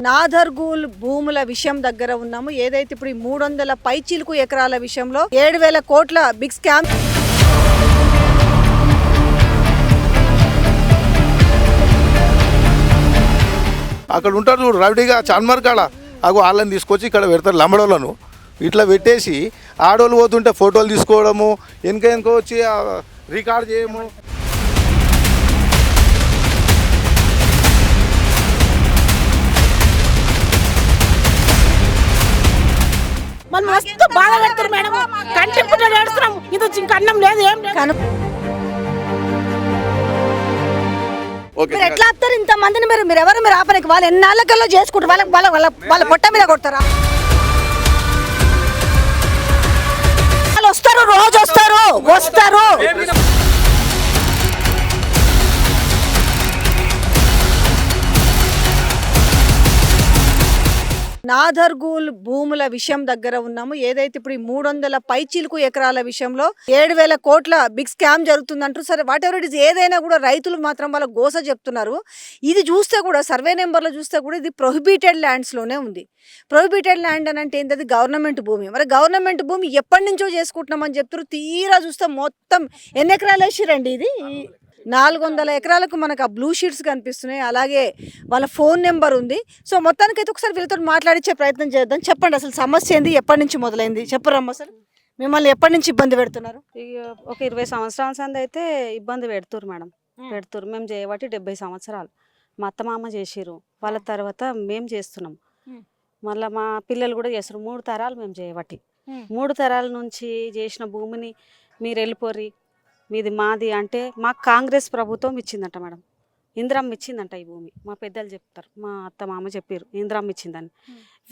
నాదర్గూల్ భూముల విషయం దగ్గర ఉన్నాము. ఏదైతే ఇప్పుడు 300 పైచిలుకు ఎకరాల విషయంలో 7,000 కోట్ల బిగ్ స్కామ్. అక్కడ ఉంటారు చూడు రవిడిగా చాన్మార్ కాడ అగో వాళ్ళని తీసుకొచ్చి ఇక్కడ పెడతారు లంబడోళ్ళను. ఇట్లా పెట్టేసి ఆడోళ్ళు పోతుంటే ఫోటోలు తీసుకోవడము, వెనక వచ్చి రికార్డ్ చేయము. మనం మస్తు బాధ పెడతారు మేడం. కంటి పుట్ట ఏడుస్తున్నాం. ఇది ఇంకా అన్నం లేదు ఏం లేదు. మీరు ఎట్లా ఆపుతారు ఇంత మందిని? మీరు ఎవరు మీరు ఆపడానికి? వాళ్ళు ఎన్నాళ్ళకల్లో చేసుకుంటారు. వాళ్ళ పొట్ట మీద కొడతారా? వాళ్ళు వస్తారు, రోజు వస్తారు. నాదర్గూల్ భూముల విషయం దగ్గర ఉన్నాము. ఏదైతే ఇప్పుడు 300 పైచిలుకు ఎకరాల విషయంలో 7,000 కోట్ల బిగ్ స్కామ్ జరుగుతుందంటారు. సరే, వాట్ ఎవర్ ఇట్ ఇస్, ఏదైనా కూడా రైతులు మాత్రం వాళ్ళ గోస చెప్తున్నారు. ఇది చూస్తే కూడా సర్వే నెంబర్లో చూస్తే కూడా ఇది ప్రొహిబిటెడ్ ల్యాండ్స్లోనే ఉంది. ప్రొహిబిటెడ్ ల్యాండ్ అని అంటే ఏంటది? గవర్నమెంట్ భూమి. మరి గవర్నమెంట్ భూమి ఎప్పటి నుంచో చేసుకుంటున్నామని చెప్తారు. తీరా చూస్తే మొత్తం ఎన్ని ఎకరాలు వేసిరండి? ఇది 400 ఎకరాలకు మనకు ఆ బ్లూ షీట్స్ కనిపిస్తున్నాయి. అలాగే వాళ్ళ ఫోన్ నెంబర్ ఉంది. సో మొత్తానికైతే ఒకసారి వీళ్ళతో మాట్లాడించే ప్రయత్నం చేద్దాం. చెప్పండి, అసలు సమస్య ఏంది? ఎప్పటి నుంచి మొదలైంది? చెప్పరమ్మ. అసలు మిమ్మల్ని ఎప్పటి నుంచి ఇబ్బంది పెడుతున్నారు? ఒక 20 సంవత్సరాల సంది అయితే ఇబ్బంది పెడుతురు మేడం. మేము చేయబట్టి 70 సంవత్సరాలు మా అత్త మామ చేసిరు. వాళ్ళ తర్వాత మేము చేస్తున్నాం. మళ్ళీ మా పిల్లలు కూడా చేస్తారు. 3 తరాలు మేము చేయబట్టి. 3 తరాల నుంచి చేసిన భూమిని మీరు వెళ్ళిపోరి, మీది మాది అంటే మాకు కాంగ్రెస్ ప్రభుత్వం ఇచ్చిందంట మేడం. ఇందిరమ్మ ఇచ్చిందంట ఈ భూమి. మా పెద్దలు చెప్తారు, మా అత్త మామ చెప్పారు ఇందిరమ్మ ఇచ్చిందని.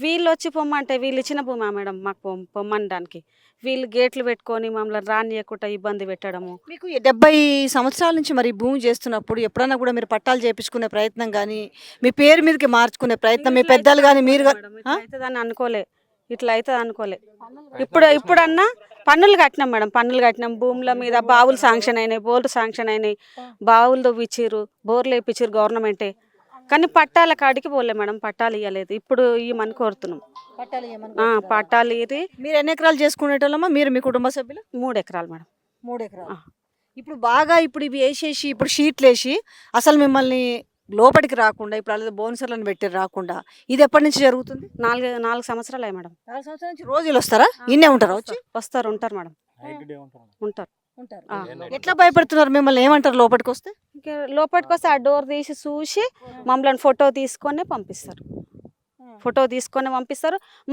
వీళ్ళు వచ్చి పొమ్మంటే వీళ్ళు ఇచ్చిన భూమి మేడం మాకు పొమ్మనడానికి. వీళ్ళు గేట్లు పెట్టుకొని మమ్మల్ని రానియకుండా ఇబ్బంది పెట్టడము. మీకు 70 సంవత్సరాల నుంచి మరి భూమి చేస్తున్నప్పుడు ఎప్పుడన్నా కూడా మీరు పట్టాలు చేపించుకునే ప్రయత్నం కానీ, మీ పేరు మీదకి మార్చుకునే ప్రయత్నం మీ పెద్దలు కానీ మీరు అవుతుందని అనుకోలే, ఇట్లా అవుతుంది అనుకోలే. ఇప్పుడన్నా పన్నులు కట్టినాం మేడం. పన్నులు కట్టినాం. భూముల మీద బావులు శాంక్షన్ అయినాయి, బోర్లు శాంక్షన్ అయినాయి, బావులు తవ్విచ్చిర్రు, బోర్లు వేయించారు గవర్నమెంటే. కానీ పట్టాల కాడికి పోలే మేడం. పట్టాలు ఇవ్వలేదు. ఇప్పుడు ఇవ్వమని కోరుతున్నాం. పట్టాలు ఇరి. మీరు ఎన్ని ఎకరాలు చేసుకునేటోళ్ళమ్మా? మీరు మీ కుటుంబ సభ్యులు? 3 ఎకరాలు మేడం. 3 ఎకరాలు. ఇప్పుడు బాగా ఇవి వేసేసి ఇప్పుడు షీట్లు వేసి అసలు మిమ్మల్ని లోపలికి రాకుండా, ఇప్పుడు అలాగే బోనసర్లను పెట్టి రాకుండా, ఇది ఎప్పటి నుంచి జరుగుతుంది? 4 సంవత్సరాలు అయ్యి మేడం. 4 సంవత్సరాల నుంచి రోజులు వస్తారా? ఇన్నే ఉంటారా? ఉంటారు మేడం. ఉంటారు. ఎట్లా భయపడుతున్నారు? మిమ్మల్ని ఏమంటారు లోపలికి వస్తే? లోపలికి వస్తే ఆ డోర్ తీసి చూసి మమ్మల్ని ఫోటో తీసుకొని పంపిస్తారు.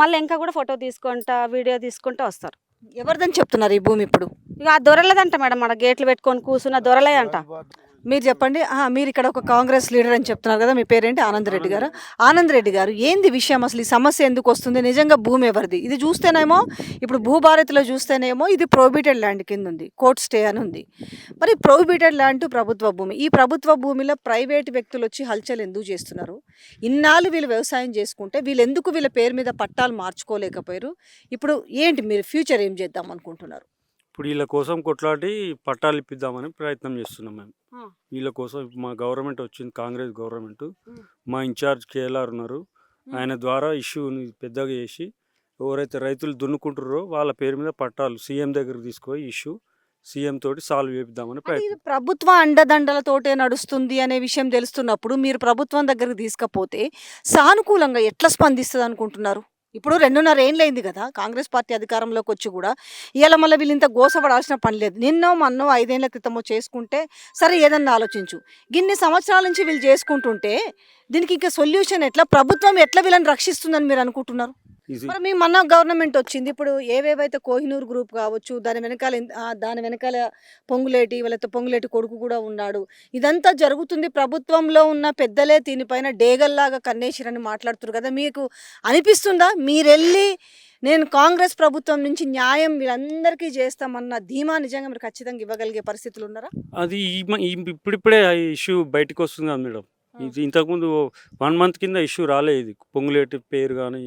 మళ్ళీ ఇంకా కూడా ఫోటో తీసుకుంటా, వీడియో తీసుకుంటా వస్తారు. ఎవరిదని చెప్తున్నారు ఈ భూమి ఇప్పుడు? ఇక ఆ దొరలేదంట మేడం. మన గేట్లు పెట్టుకొని కూర్చున్న దొరలే అంట. మీరు చెప్పండి. మీరు ఇక్కడ ఒక కాంగ్రెస్ లీడర్ అని చెప్తున్నారు కదా, మీ పేరేంటి? ఆనంద్ రెడ్డి గారు. ఆనంద్ రెడ్డి గారు, ఏంది విషయం? అసలు ఈ సమస్య ఎందుకు వస్తుంది? నిజంగా భూమి ఎవరిది? ఇది చూస్తేనేమో ఇప్పుడు భూభారతిలో చూస్తేనేమో ఇది ప్రొహిబిటెడ్ ల్యాండ్ కింద ఉంది, కోర్ట్ స్టే అని ఉంది. మరి ప్రొహిబిటెడ్ ల్యాండ్ ప్రభుత్వ భూమి. ఈ ప్రభుత్వ భూమిలో ప్రైవేట్ వ్యక్తులు వచ్చి హల్చల్ ఎందుకు చేస్తున్నారు? ఇన్నాళ్ళు వీళ్ళు వ్యవసాయం చేసుకుంటే వీళ్ళు ఎందుకు వీళ్ళ పేరు మీద పట్టాలు మార్చుకోలేకపోయారు? ఇప్పుడు ఏంటి మీరు ఫ్యూచర్ ఏం చేద్దాం అనుకుంటున్నారు? ఇప్పుడు వీళ్ళ కోసం కొట్లాడి పట్టాలు ఇప్పిద్దామని ప్రయత్నం చేస్తున్నాం మేము. వీళ్ళ కోసం మా గవర్నమెంట్ వచ్చింది, కాంగ్రెస్ గవర్నమెంట్. మా ఇన్ఛార్జ్ కేఎల్ఆర్ ఉన్నారు. ఆయన ద్వారా ఇష్యూని పెద్దగా చేసి ఎవరైతే రైతులు దున్నుకుంటారో వాళ్ళ పేరు మీద పట్టాలు సీఎం దగ్గరికి తీసుకుపోయి ఇష్యూ సీఎం తోటి సాల్వ్ చేద్దామని ప్రయత్నం. ప్రభుత్వ అండదండలతోటే నడుస్తుంది అనే విషయం తెలుస్తున్నప్పుడు మీరు ప్రభుత్వం దగ్గరికి తీసుకపోతే సానుకూలంగా ఎట్లా స్పందిస్తుంది అనుకుంటున్నారు? ఇప్పుడు 2.5 ఏళ్ళు అయింది కదా కాంగ్రెస్ పార్టీ అధికారంలోకి వచ్చి కూడా. ఇవాళ మళ్ళీ వీళ్ళు ఇంత గోసపడాల్సిన పని లేదు. నిన్నో మన్నో 5 ఏళ్ల క్రితమో చేసుకుంటే సరే ఏదన్నా ఆలోచించు. ఇన్ని సంవత్సరాల నుంచి వీళ్ళు చేసుకుంటుంటే దీనికి ఇంకా సొల్యూషన్ ఎట్లా? ప్రభుత్వం ఎట్లా వీళ్ళని రక్షిస్తుందని మీరు అనుకుంటున్నారు? మరి మీ మన గవర్నమెంట్ వచ్చింది. ఇప్పుడు ఏవేవైతే కోహినూర్ గ్రూప్ కావచ్చు, దాని వెనకాల పొంగులేటి కొడుకు కూడా ఉన్నాడు. ఇదంతా జరుగుతుంది. ప్రభుత్వంలో ఉన్న పెద్దలే దీనిపైన డేగల్లాగా కన్నేసిరని మాట్లాడుతున్నారు కదా. మీకు అనిపిస్తుందా మీరెళ్ళి నేను కాంగ్రెస్ ప్రభుత్వం నుంచి న్యాయం వీళ్ళందరికీ చేస్తామన్న ధీమా నిజంగా మీరు ఖచ్చితంగా ఇవ్వగలిగే పరిస్థితులు ఉన్నారా? అది ఇప్పుడిప్పుడే ఇష్యూ బయటకు వస్తుంది కదా మేడం. ఇది ఇంతకుముందు 1 మంత్ కింద ఇష్యూ రాలే. ఇది పొంగులేటి పేరు కానీ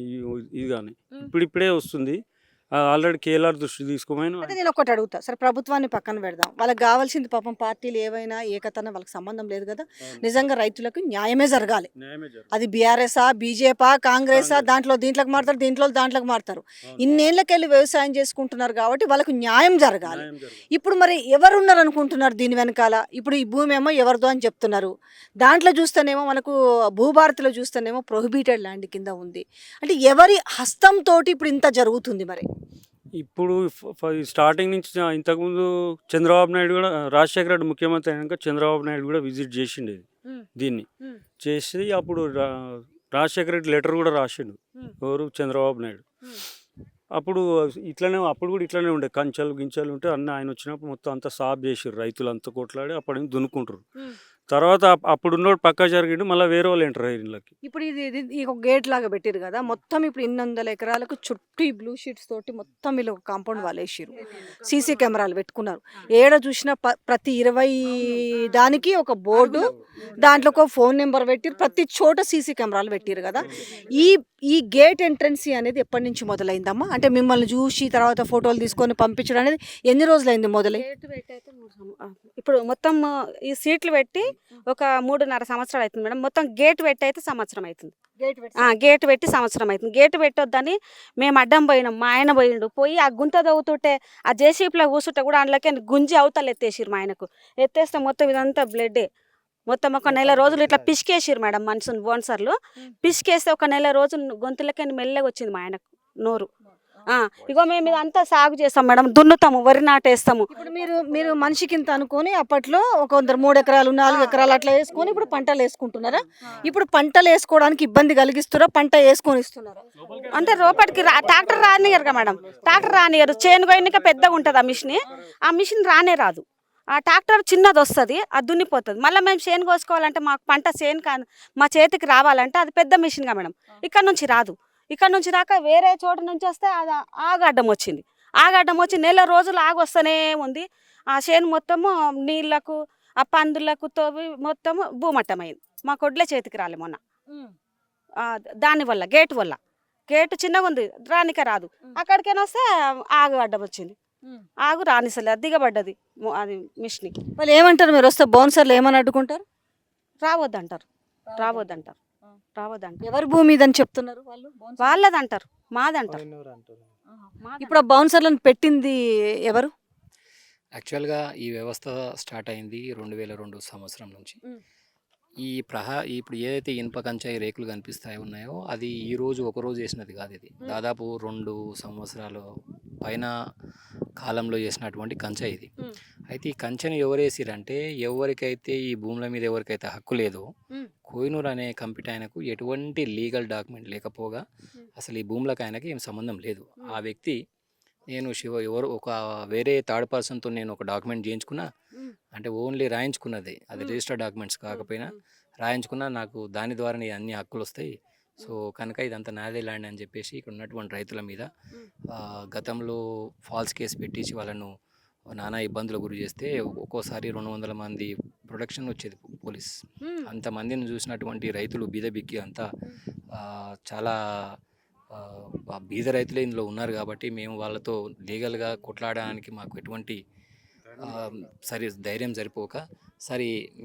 ఇది కానీ ఇప్పుడిప్పుడే వస్తుంది. ఆల్రెడీ కేఎల్ఆర్ దృష్టి తీసుకోమని అయితే నేను ఒకటి అడుగుతా సరే, ప్రభుత్వాన్ని పక్కన పెడదాం, వాళ్ళకి కావాల్సింది పాపం పార్టీలు ఏవైనా ఏకతన వాళ్ళకి సంబంధం లేదు కదా, నిజంగా రైతులకు న్యాయమే జరగాలి. న్యాయమే జరగాలి. అది బీఆర్ఎస్ఆ బీజేపీ కాంగ్రెసా, దీంట్లోకి మారుతారు, దాంట్లోకి మారుతారు. ఇన్నేళ్ళకెళ్ళి వ్యవసాయం చేసుకుంటున్నారు కాబట్టి వాళ్ళకు న్యాయం జరగాలి. న్యాయం జరగాలి. ఇప్పుడు మరి ఎవరున్నారు అనుకుంటున్నారు దీని వెనకాల? ఇప్పుడు ఈ భూమి ఏమో ఎవరిదో అని చెప్తున్నారు, దాంట్లో చూస్తేనేమో మనకు భూభారతిలో చూస్తేనేమో ప్రొహిబిటెడ్ ల్యాండ్ కింద ఉంది. అంటే ఎవరి హస్తంతో ఇప్పుడు ఇంత జరుగుతుంది మరి? ఇప్పుడు స్టార్టింగ్ నుంచి ఇంతకుముందు చంద్రబాబు నాయుడు కూడా, రాజశేఖర రెడ్డి ముఖ్యమంత్రి అయినాక చంద్రబాబు నాయుడు కూడా విజిట్ చేసిండేది దీన్ని. చేసి అప్పుడు రాజశేఖర రెడ్డి లెటర్ కూడా రాసిండు, ఎవరు, చంద్రబాబు నాయుడు. అప్పుడు అప్పుడు కూడా ఇట్లనే ఉండే, కంచెలు గించెలు ఉంటే అన్నీ ఆయన వచ్చినప్పుడు మొత్తం అంతా సాఫ్ చేసారు, రైతులు అంతా కొట్లాడి అప్పటి నుంచి దున్నుకుంటారు. తర్వాత అప్పుడు ఉన్నోడు పక్కా జరిగిండు, మళ్ళీ వేరే వాళ్ళు ఎంటర్ అయ్యారు ఇళ్ళకి. ఇప్పుడు ఇది ఒక గేట్ లాగా పెట్టారు కదా, మొత్తం ఇప్పుడు 200 ఎకరాలకు చుట్టూ ఈ బ్లూ షీట్స్ తోటి మొత్తం వీళ్ళు ఒక కాంపౌండ్ వాళ్ళు వేసారు, సీసీ కెమెరాలు పెట్టుకున్నారు. ఏడ చూసినా ప్రతి 20 దానికి ఒక బోర్డు, దాంట్లో ఒక ఫోన్ నెంబర్ పెట్టిరు, ప్రతి చోట సీసీ కెమెరాలు పెట్టారు కదా. ఈ గేట్ ఎంట్రన్సీ అనేది ఎప్పటి నుంచి మొదలైందమ్మా? అంటే మిమ్మల్ని చూసి తర్వాత ఫోటోలు తీసుకొని పంపించడం అనేది ఎన్ని రోజులైంది మొదలై? ఇప్పుడు మొత్తం ఈ సీట్లు పెట్టి ఒక 3.5 సంవత్సరాలు అవుతుంది మేడం. మొత్తం గేట్ పెట్టి అయితే సంవత్సరం అవుతుంది. గేట్ పెట్టి సంవత్సరం అవుతుంది. గేట్ పెట్టొద్దని మేము అడ్డం పోయినాం, మా ఆయన పోయి ఆ గుంత తవ్వుతుంటే ఆ జేసీపీలో కూర్చుంటే కూడా అందులోకి గుంజి అవతలు ఎత్తేసిరు. మా ఆయనకు ఎత్తేస్తే మొత్తం ఇదంతా బ్లడ్డే. మొత్తం ఒక నెల రోజులు ఇట్లా పిసికేసిరు మేడం మనుషుని, బోన్సర్లు పిసికేస్తే ఒక నెల రోజులు గొంతులకి మెల్లగా వచ్చింది మా ఆయనకు నోరు. ఇగో మేము ఇదంతా సాగు చేస్తాం మేడం, దున్నుతాము, వరి నాటేస్తాము. ఇప్పుడు మీరు మనిషికి ఇంత అనుకొని అప్పట్లో కొందరు 3 ఎకరాలు 4 ఎకరాలు అట్లా వేసుకొని ఇప్పుడు పంటలు వేసుకుంటున్నారా? ఇప్పుడు పంటలు వేసుకోవడానికి ఇబ్బంది కలిగిస్తారా, పంట వేసుకొని ఇస్తున్నారా? అంటే రోపటికి ట్రాక్టర్ రానియరు కదా మేడం, ట్రాక్టర్ రానియరు. చేను గొయ్యనిక పెద్దగా ఉంటుంది ఆ మిషన్ రానే రాదు. ఆ ట్రాక్టర్ చిన్నది వస్తుంది, అది దున్నిపోతుంది. మళ్ళీ మేము చేను కోసుకోవాలంటే మాకు పంట చేను మా చేతికి రావాలంటే అది పెద్ద మిషన్గా మేడం, ఇక్కడ నుంచి రాదు. ఇక్కడ నుంచి రాక వేరే చోట నుంచి వస్తే అది ఆగడ్డం వచ్చింది. ఆగడ్డం వచ్చి నెల రోజులు ఆగొస్తూనే ఉంది. ఆ చేను మొత్తము నీళ్లకు, ఆ పందులకు తోవి మొత్తము భూమట్టమైంది. మా కొడ్లే చేతికి రాలే మొన్న. దానివల్ల గేటు చిన్నగా ఉంది, రానిక రాదు. అక్కడికైనా వస్తే ఆగు అడ్డం వచ్చింది, ఆగు రానిసలే, అది దిగబడ్డది అది మిషన్. వాళ్ళు ఏమంటారు మీరు వస్తే? బౌన్సర్లు ఏమని అడ్డుకుంటారు? రావద్దంటారు. ఎవరి భూమి ఇదని చెప్తున్నారు వాళ్ళు? వాళ్ళదంటారు, మాదంటారు. ఇప్పుడు ఆ బౌన్సర్లను పెట్టింది ఎవరు? యాక్చువల్గా ఈ వ్యవస్థ స్టార్ట్ అయింది 2002 సంవత్సరం నుంచి. ఇప్పుడు ఏదైతే ఇనుప కంచాయి రేకులు కనిపిస్తాయి ఉన్నాయో అది ఈ రోజు ఒకరోజు చేసినది కాదు. ఇది దాదాపు 2 సంవత్సరాల పైన కాలంలో చేసినటువంటి కంచె ఇది. అయితే ఈ కంచెను ఎవరేసిరంటే, ఎవరికైతే ఈ భూముల మీద ఎవరికైతే హక్కు లేదో, కోహినూర్ అనే కంపెనీ ఆయనకు ఎటువంటి లీగల్ డాక్యుమెంట్ లేకపోగా అసలు ఈ భూములకు ఆయనకి ఏం సంబంధం లేదు. ఆ వ్యక్తి నేను ఎవరు ఒక వేరే థర్డ్ పర్సన్తో నేను ఒక డాక్యుమెంట్ చేయించుకున్నా, అంటే ఓన్లీ రాయించుకున్నది, అది రిజిస్టర్డ్ డాక్యుమెంట్స్ కాకపోయినా రాయించుకున్నా, నాకు దాని ద్వారానే అన్ని హక్కులు వస్తాయి. సో కనుక ఇదంతా నాదే ల్యాండ్ అని చెప్పేసి ఇక్కడ ఉన్నటువంటి రైతుల మీద గతంలో ఫాల్స్ కేసు పెట్టించి వాళ్ళను నానా ఇబ్బందులు గురి చేస్తే ఒక్కోసారి 200 మంది ప్రొడక్షన్ వచ్చేది పోలీస్. అంతమందిని చూసినటువంటి రైతులు బీదబిక్కి అంతా చాలా బీద రైతులే ఇందులో ఉన్నారు. కాబట్టి మేము వాళ్ళతో లీగల్గా కొట్లాడడానికి మాకు ఎటువంటి ధైర్యం సరిపోక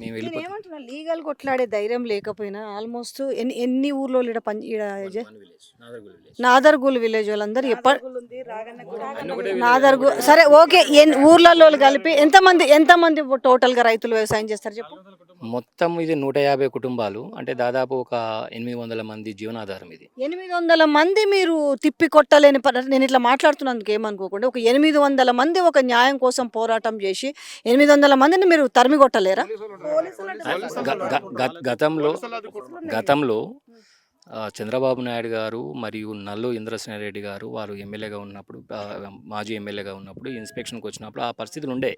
మేము వెళ్ళిపోతాం. లీగల్ కొట్లాడే ధైర్యం లేకపోయినా ఆల్మోస్ట్ ఎన్ని ఊర్లో నాదర్గూల్ విలేజ్ వాళ్ళందరూ నాదర్గూల్ సరే ఓకే, ఊర్లలో కలిపి ఎంతమంది టోటల్ గా రైతులు వ్యవసాయం చేస్తారు చెప్పు? మొత్తం ఇది 150 కుటుంబాలు, అంటే దాదాపు ఒక 800 మంది జీవనాధారం ఇది. 800 మంది మీరు తిప్పి కొట్టలేని నేను ఇట్లా మాట్లాడుతున్నందుకు ఏమనుకోకుండా, ఒక 800 మంది ఒక న్యాయం కోసం పోరాటం చేసి 800 మందిని మీరు తరిమి కొట్టలేరా? గతంలో చంద్రబాబు నాయుడు గారు మరియు నల్లు ఇంద్రసేనారెడ్డి గారు వారు ఎమ్మెల్యేగా ఉన్నప్పుడు, మాజీ ఎమ్మెల్యేగా ఉన్నప్పుడు ఇన్స్పెక్షన్కి వచ్చినప్పుడు ఆ పరిస్థితులు ఉండే.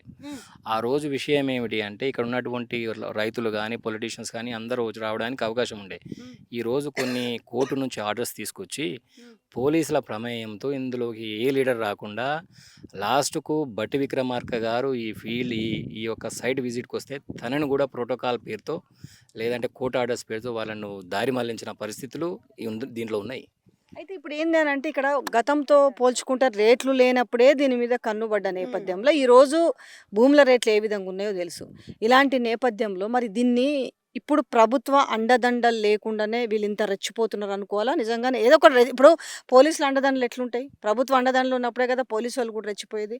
ఆ రోజు విషయం ఏమిటి అంటే, ఇక్కడ ఉన్నటువంటి రైతులు కానీ పొలిటీషియన్స్ కానీ అందరూ రావడానికి అవకాశం ఉండే. ఈరోజు కొన్ని కోర్టు నుంచి ఆర్డర్స్ తీసుకొచ్చి పోలీసుల ప్రమేయంతో ఇందులోకి ఏ లీడర్ రాకుండా లాస్ట్కు బట్టి విక్రమార్క గారు ఈ యొక్క సైట్ విజిట్కి వస్తే తనను కూడా ప్రోటోకాల్ పేరుతో లేదంటే కోర్టు ఆర్డర్స్ పేరుతో వాళ్ళను దారి మళ్లించిన పరిస్థితులు దీంట్లో ఉన్నాయి. అయితే ఇప్పుడు ఏంది అని అంటే ఇక్కడ గతంతో పోల్చుకుంటే రేట్లు లేనప్పుడే దీని మీద కన్నుబడ్డ నేపథ్యంలో ఈరోజు భూముల రేట్లు ఏ విధంగా ఉన్నాయో తెలుసు. ఇలాంటి నేపథ్యంలో మరి దీన్ని ఇప్పుడు ప్రభుత్వ అండదండలు లేకుండానే వీళ్ళు ఇంత రెచ్చిపోతున్నారు అనుకోవాలా? నిజంగానే ఏదో ఒక ఇప్పుడు పోలీసుల అండదండలు ఎట్లుంటాయి? ప్రభుత్వ అండదండలు ఉన్నప్పుడే కదా పోలీసు వాళ్ళు కూడా రెచ్చిపోయేది.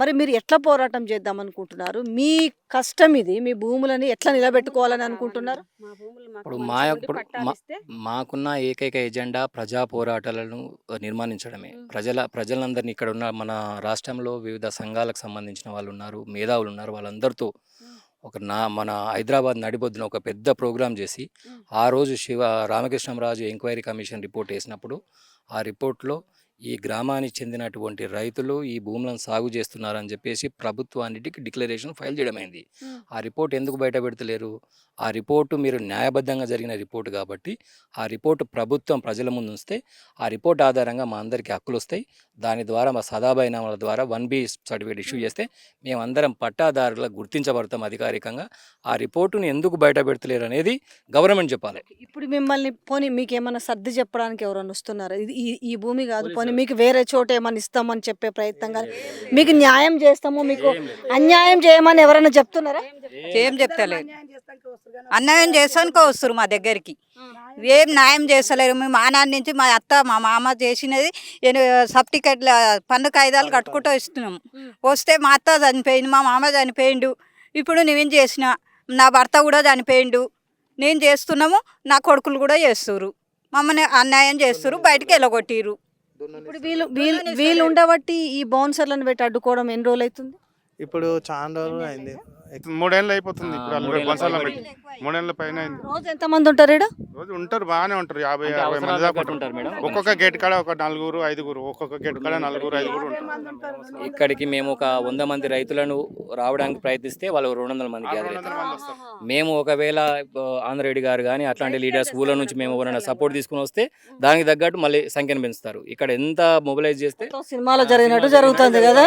మరి మీరు ఎట్లా పోరాటం చేద్దాం అనుకుంటున్నారు? మీ కష్టం ఇది, మీ భూములని ఎట్లా నిలబెట్టుకోవాలని అనుకుంటున్నారు? మా భూములు మాకు ఇప్పుడు మంచిగా ఉండి ఇప్పుడు పట్టాలు ఇస్తే మాకున్న ఏకైక ఎజెండా ప్రజా పోరాటాలను నిర్మాణించడమే. ప్రజలందరినీ ఇక్కడ ఉన్న మన రాష్ట్రంలో వివిధ సంఘాలకు సంబంధించిన వాళ్ళు ఉన్నారు, మేధావులు ఉన్నారు. వాళ్ళందరితో మన హైదరాబాద్ నడిబొద్దున ఒక పెద్ద ప్రోగ్రాం చేసి ఆ రోజు రామకృష్ణంరాజు ఎంక్వైరీ కమిషన్ రిపోర్ట్ వేసినప్పుడు ఆ రిపోర్ట్లో ఈ గ్రామానికి చెందినటువంటి రైతులు ఈ భూములను సాగు చేస్తున్నారని చెప్పేసి ప్రభుత్వానికి డిక్లరేషన్ ఫైల్ చేయడమైంది. ఆ రిపోర్ట్ ఎందుకు బయట పెడతలేరు? ఆ రిపోర్టు మీరు న్యాయబద్ధంగా జరిగిన రిపోర్టు కాబట్టి ఆ రిపోర్టు ప్రభుత్వం ప్రజల ముందు ఉంచితే ఆ రిపోర్ట్ ఆధారంగా మా అందరికీ హక్కులు వస్తాయి. దాని ద్వారా మా సదాబైనామాల ద్వారా 1B సర్టిఫికేట్ ఇష్యూ చేస్తే మేమందరం పట్టాదారులకు గుర్తించబడతాం అధికారికంగా. ఆ రిపోర్టుని ఎందుకు బయట పెడతలేరు అనేది గవర్నమెంట్ చెప్పాలి. ఇప్పుడు మిమ్మల్ని పోనీ మీకు ఏమైనా సర్ది చెప్పడానికి ఎవరైనా వస్తున్నారా? ఇది ఈ భూమి కాదు, పోనీ మీకు వేరే చోట ఏమైనా ఇస్తామని చెప్పే ప్రయత్నం కానీ, మీకు న్యాయం చేస్తాము, మీకు అన్యాయం చేయమని ఎవరైనా చెప్తున్నారా? ఏం చెప్తలేదు. అన్యాయం చేసానికో వస్తారు మా దగ్గరికి, ఏం న్యాయం చేస్తలేరు. మేము ఆనాటి నుంచి మా అత్త మా మామ చేసినది సర్టిఫికెట్ల పన్ను కాయిదాలు కట్టుకుంటూ ఇస్తున్నాము. వస్తే మా అత్త చనిపోయింది, మా మామ చనిపోయిండు. ఇప్పుడు నేను చేసిన, నా భర్త కూడా చనిపోయిండు. నేను చేస్తున్నాము, నా కొడుకులు కూడా చేస్తున్నారు. మమ్మల్ని అన్యాయం చేస్తున్నారు, బయటికి వెళ్ళగొట్టిరు. ఇప్పుడు వీళ్ళు ఉండబట్టి ఈ బౌన్సర్లను పెట్టి అడ్డుకోవడం ఎన్ని రోజులు అవుతుంది? ఇప్పుడు చాలా రోజులు అయింది. 3 ఏళ్ళు అయిపోతుంది. ఇప్పుడు అల్లుడు బొన్సాల్లో పెట్టి 3 ఏళ్ళ పైన అయింది. రోజు ఎంతమంది ఉంటారు ఇక్కడ? రోజు ఉంటారు, బాగానే ఉంటారు. 50-60 మంది దాకా ఉంటారు మేడం. ఒక్కొక్క గేట్ కాడ ఒక 4-5, ఒక్కొక్క గేట్ కాడ 4-5 ఉంటారు. ఇక్కడికి మేము ఒక 100 మంది రైతులను రావడానికి ప్రయత్నిస్తే వాళ్ళు 200 మంది గ్యాదర్ అవుతారు. మేము ఒకవేళ ఆంధ్రెడ్డి గారు కానీ అట్లాంటి లీడర్స్ ఊళ్ళ నుంచి మేము ఎవరైనా సపోర్ట్ తీసుకుని వస్తే దానికి తగ్గట్టు మళ్ళీ సంఖ్యను పెంచుతారు. ఇక్కడ ఎంత మొబిలైజ్ చేస్తే సినిమాలో జరిగినట్టు జరుగుతుంది కదా.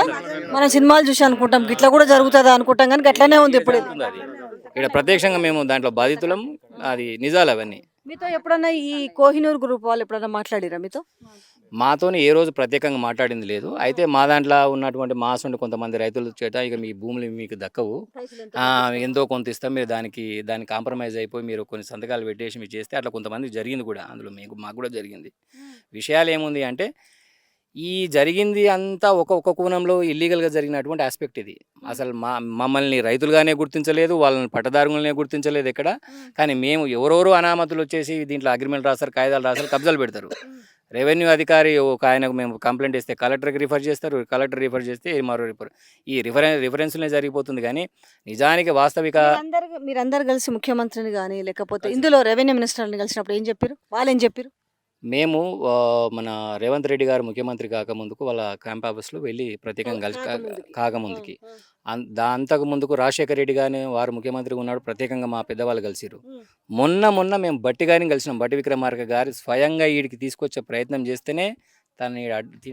మనం సినిమాలు చూసి అనుకుంటాం ఇట్లా కూడా జరుగుతుందా అనుకుంటాం, కానీ అట్లానే ఉంది ఇప్పుడు. అది ఇక్కడ ప్రత్యక్షంగా మేము దాంట్లో బాధితులం. అది నిజాలు అవన్నీ. మీతో ఎప్పుడన్నా ఈ కోహినూర్ గ్రూప్ వాళ్ళు ఎప్పుడన్నా మాట్లాడిరా మీతో? మాతోని ఏ రోజు ప్రత్యేకంగా మాట్లాడింది లేదు. అయితే మా దాంట్లో ఉన్నటువంటి మాసండి కొంతమంది రైతుల చేత ఇక మీ భూములు మీకు దక్కవు, ఎంతో కొంత ఇస్తాం, మీరు దానికి కాంప్రమైజ్ అయిపోయి మీరు కొన్ని సంతకాలు పెట్టేసి మీరు చేస్తే అట్లా కొంతమంది జరిగింది కూడా. అందులో మాకు కూడా జరిగింది. విషయాలు ఏముంది అంటే ఈ జరిగింది అంతా ఒక కోణంలో ఇల్లీగల్గా జరిగినటువంటి ఆస్పెక్ట్ ఇది. అసలు మమ్మల్ని రైతులుగానే గుర్తించలేదు, వాళ్ళని పట్టదారులనే గుర్తించలేదు ఎక్కడ. కానీ మేము ఎవరెవరో అనామతులు వచ్చేసి దీంట్లో అగ్రిమెంట్ రాస్తారు, కాగితాలు రాస్తారు, కబ్జాలు పెడతారు. రెవెన్యూ అధికారి ఒక ఆయనకు మేము కంప్లైంట్ ఇస్తే కలెక్టర్కి రిఫర్ చేస్తారు, కలెక్టర్ రిఫర్ చేస్తే మరో ఈ రిఫరెన్స్లే జరిగిపోతుంది. కానీ నిజానికి వాస్తవిక మీరందరూ కలిసి ముఖ్యమంత్రిని కానీ లేకపోతే ఇందులో రెవెన్యూ మినిస్టర్ని కలిసినప్పుడు ఏం చెప్పారు? వాళ్ళు ఏం చెప్పారు? మేము మన రేవంత్ రెడ్డి గారు ముఖ్యమంత్రి కాకముందుకు వాళ్ళ క్యాంప్ ఆఫీస్లో వెళ్ళి ప్రత్యేకంగా కలిసి కాకముందుకి అంతకు ముందుకు రాజశేఖర రెడ్డి గారిని వారు ముఖ్యమంత్రిగా ఉన్నాడు, ప్రత్యేకంగా మా పెద్దవాళ్ళు కలిసిరు. మొన్న మేము బట్టి గారిని కలిసినాం. బట్టి విక్రమార్క గారు స్వయంగా వీడికి తీసుకొచ్చే ప్రయత్నం చేస్తేనే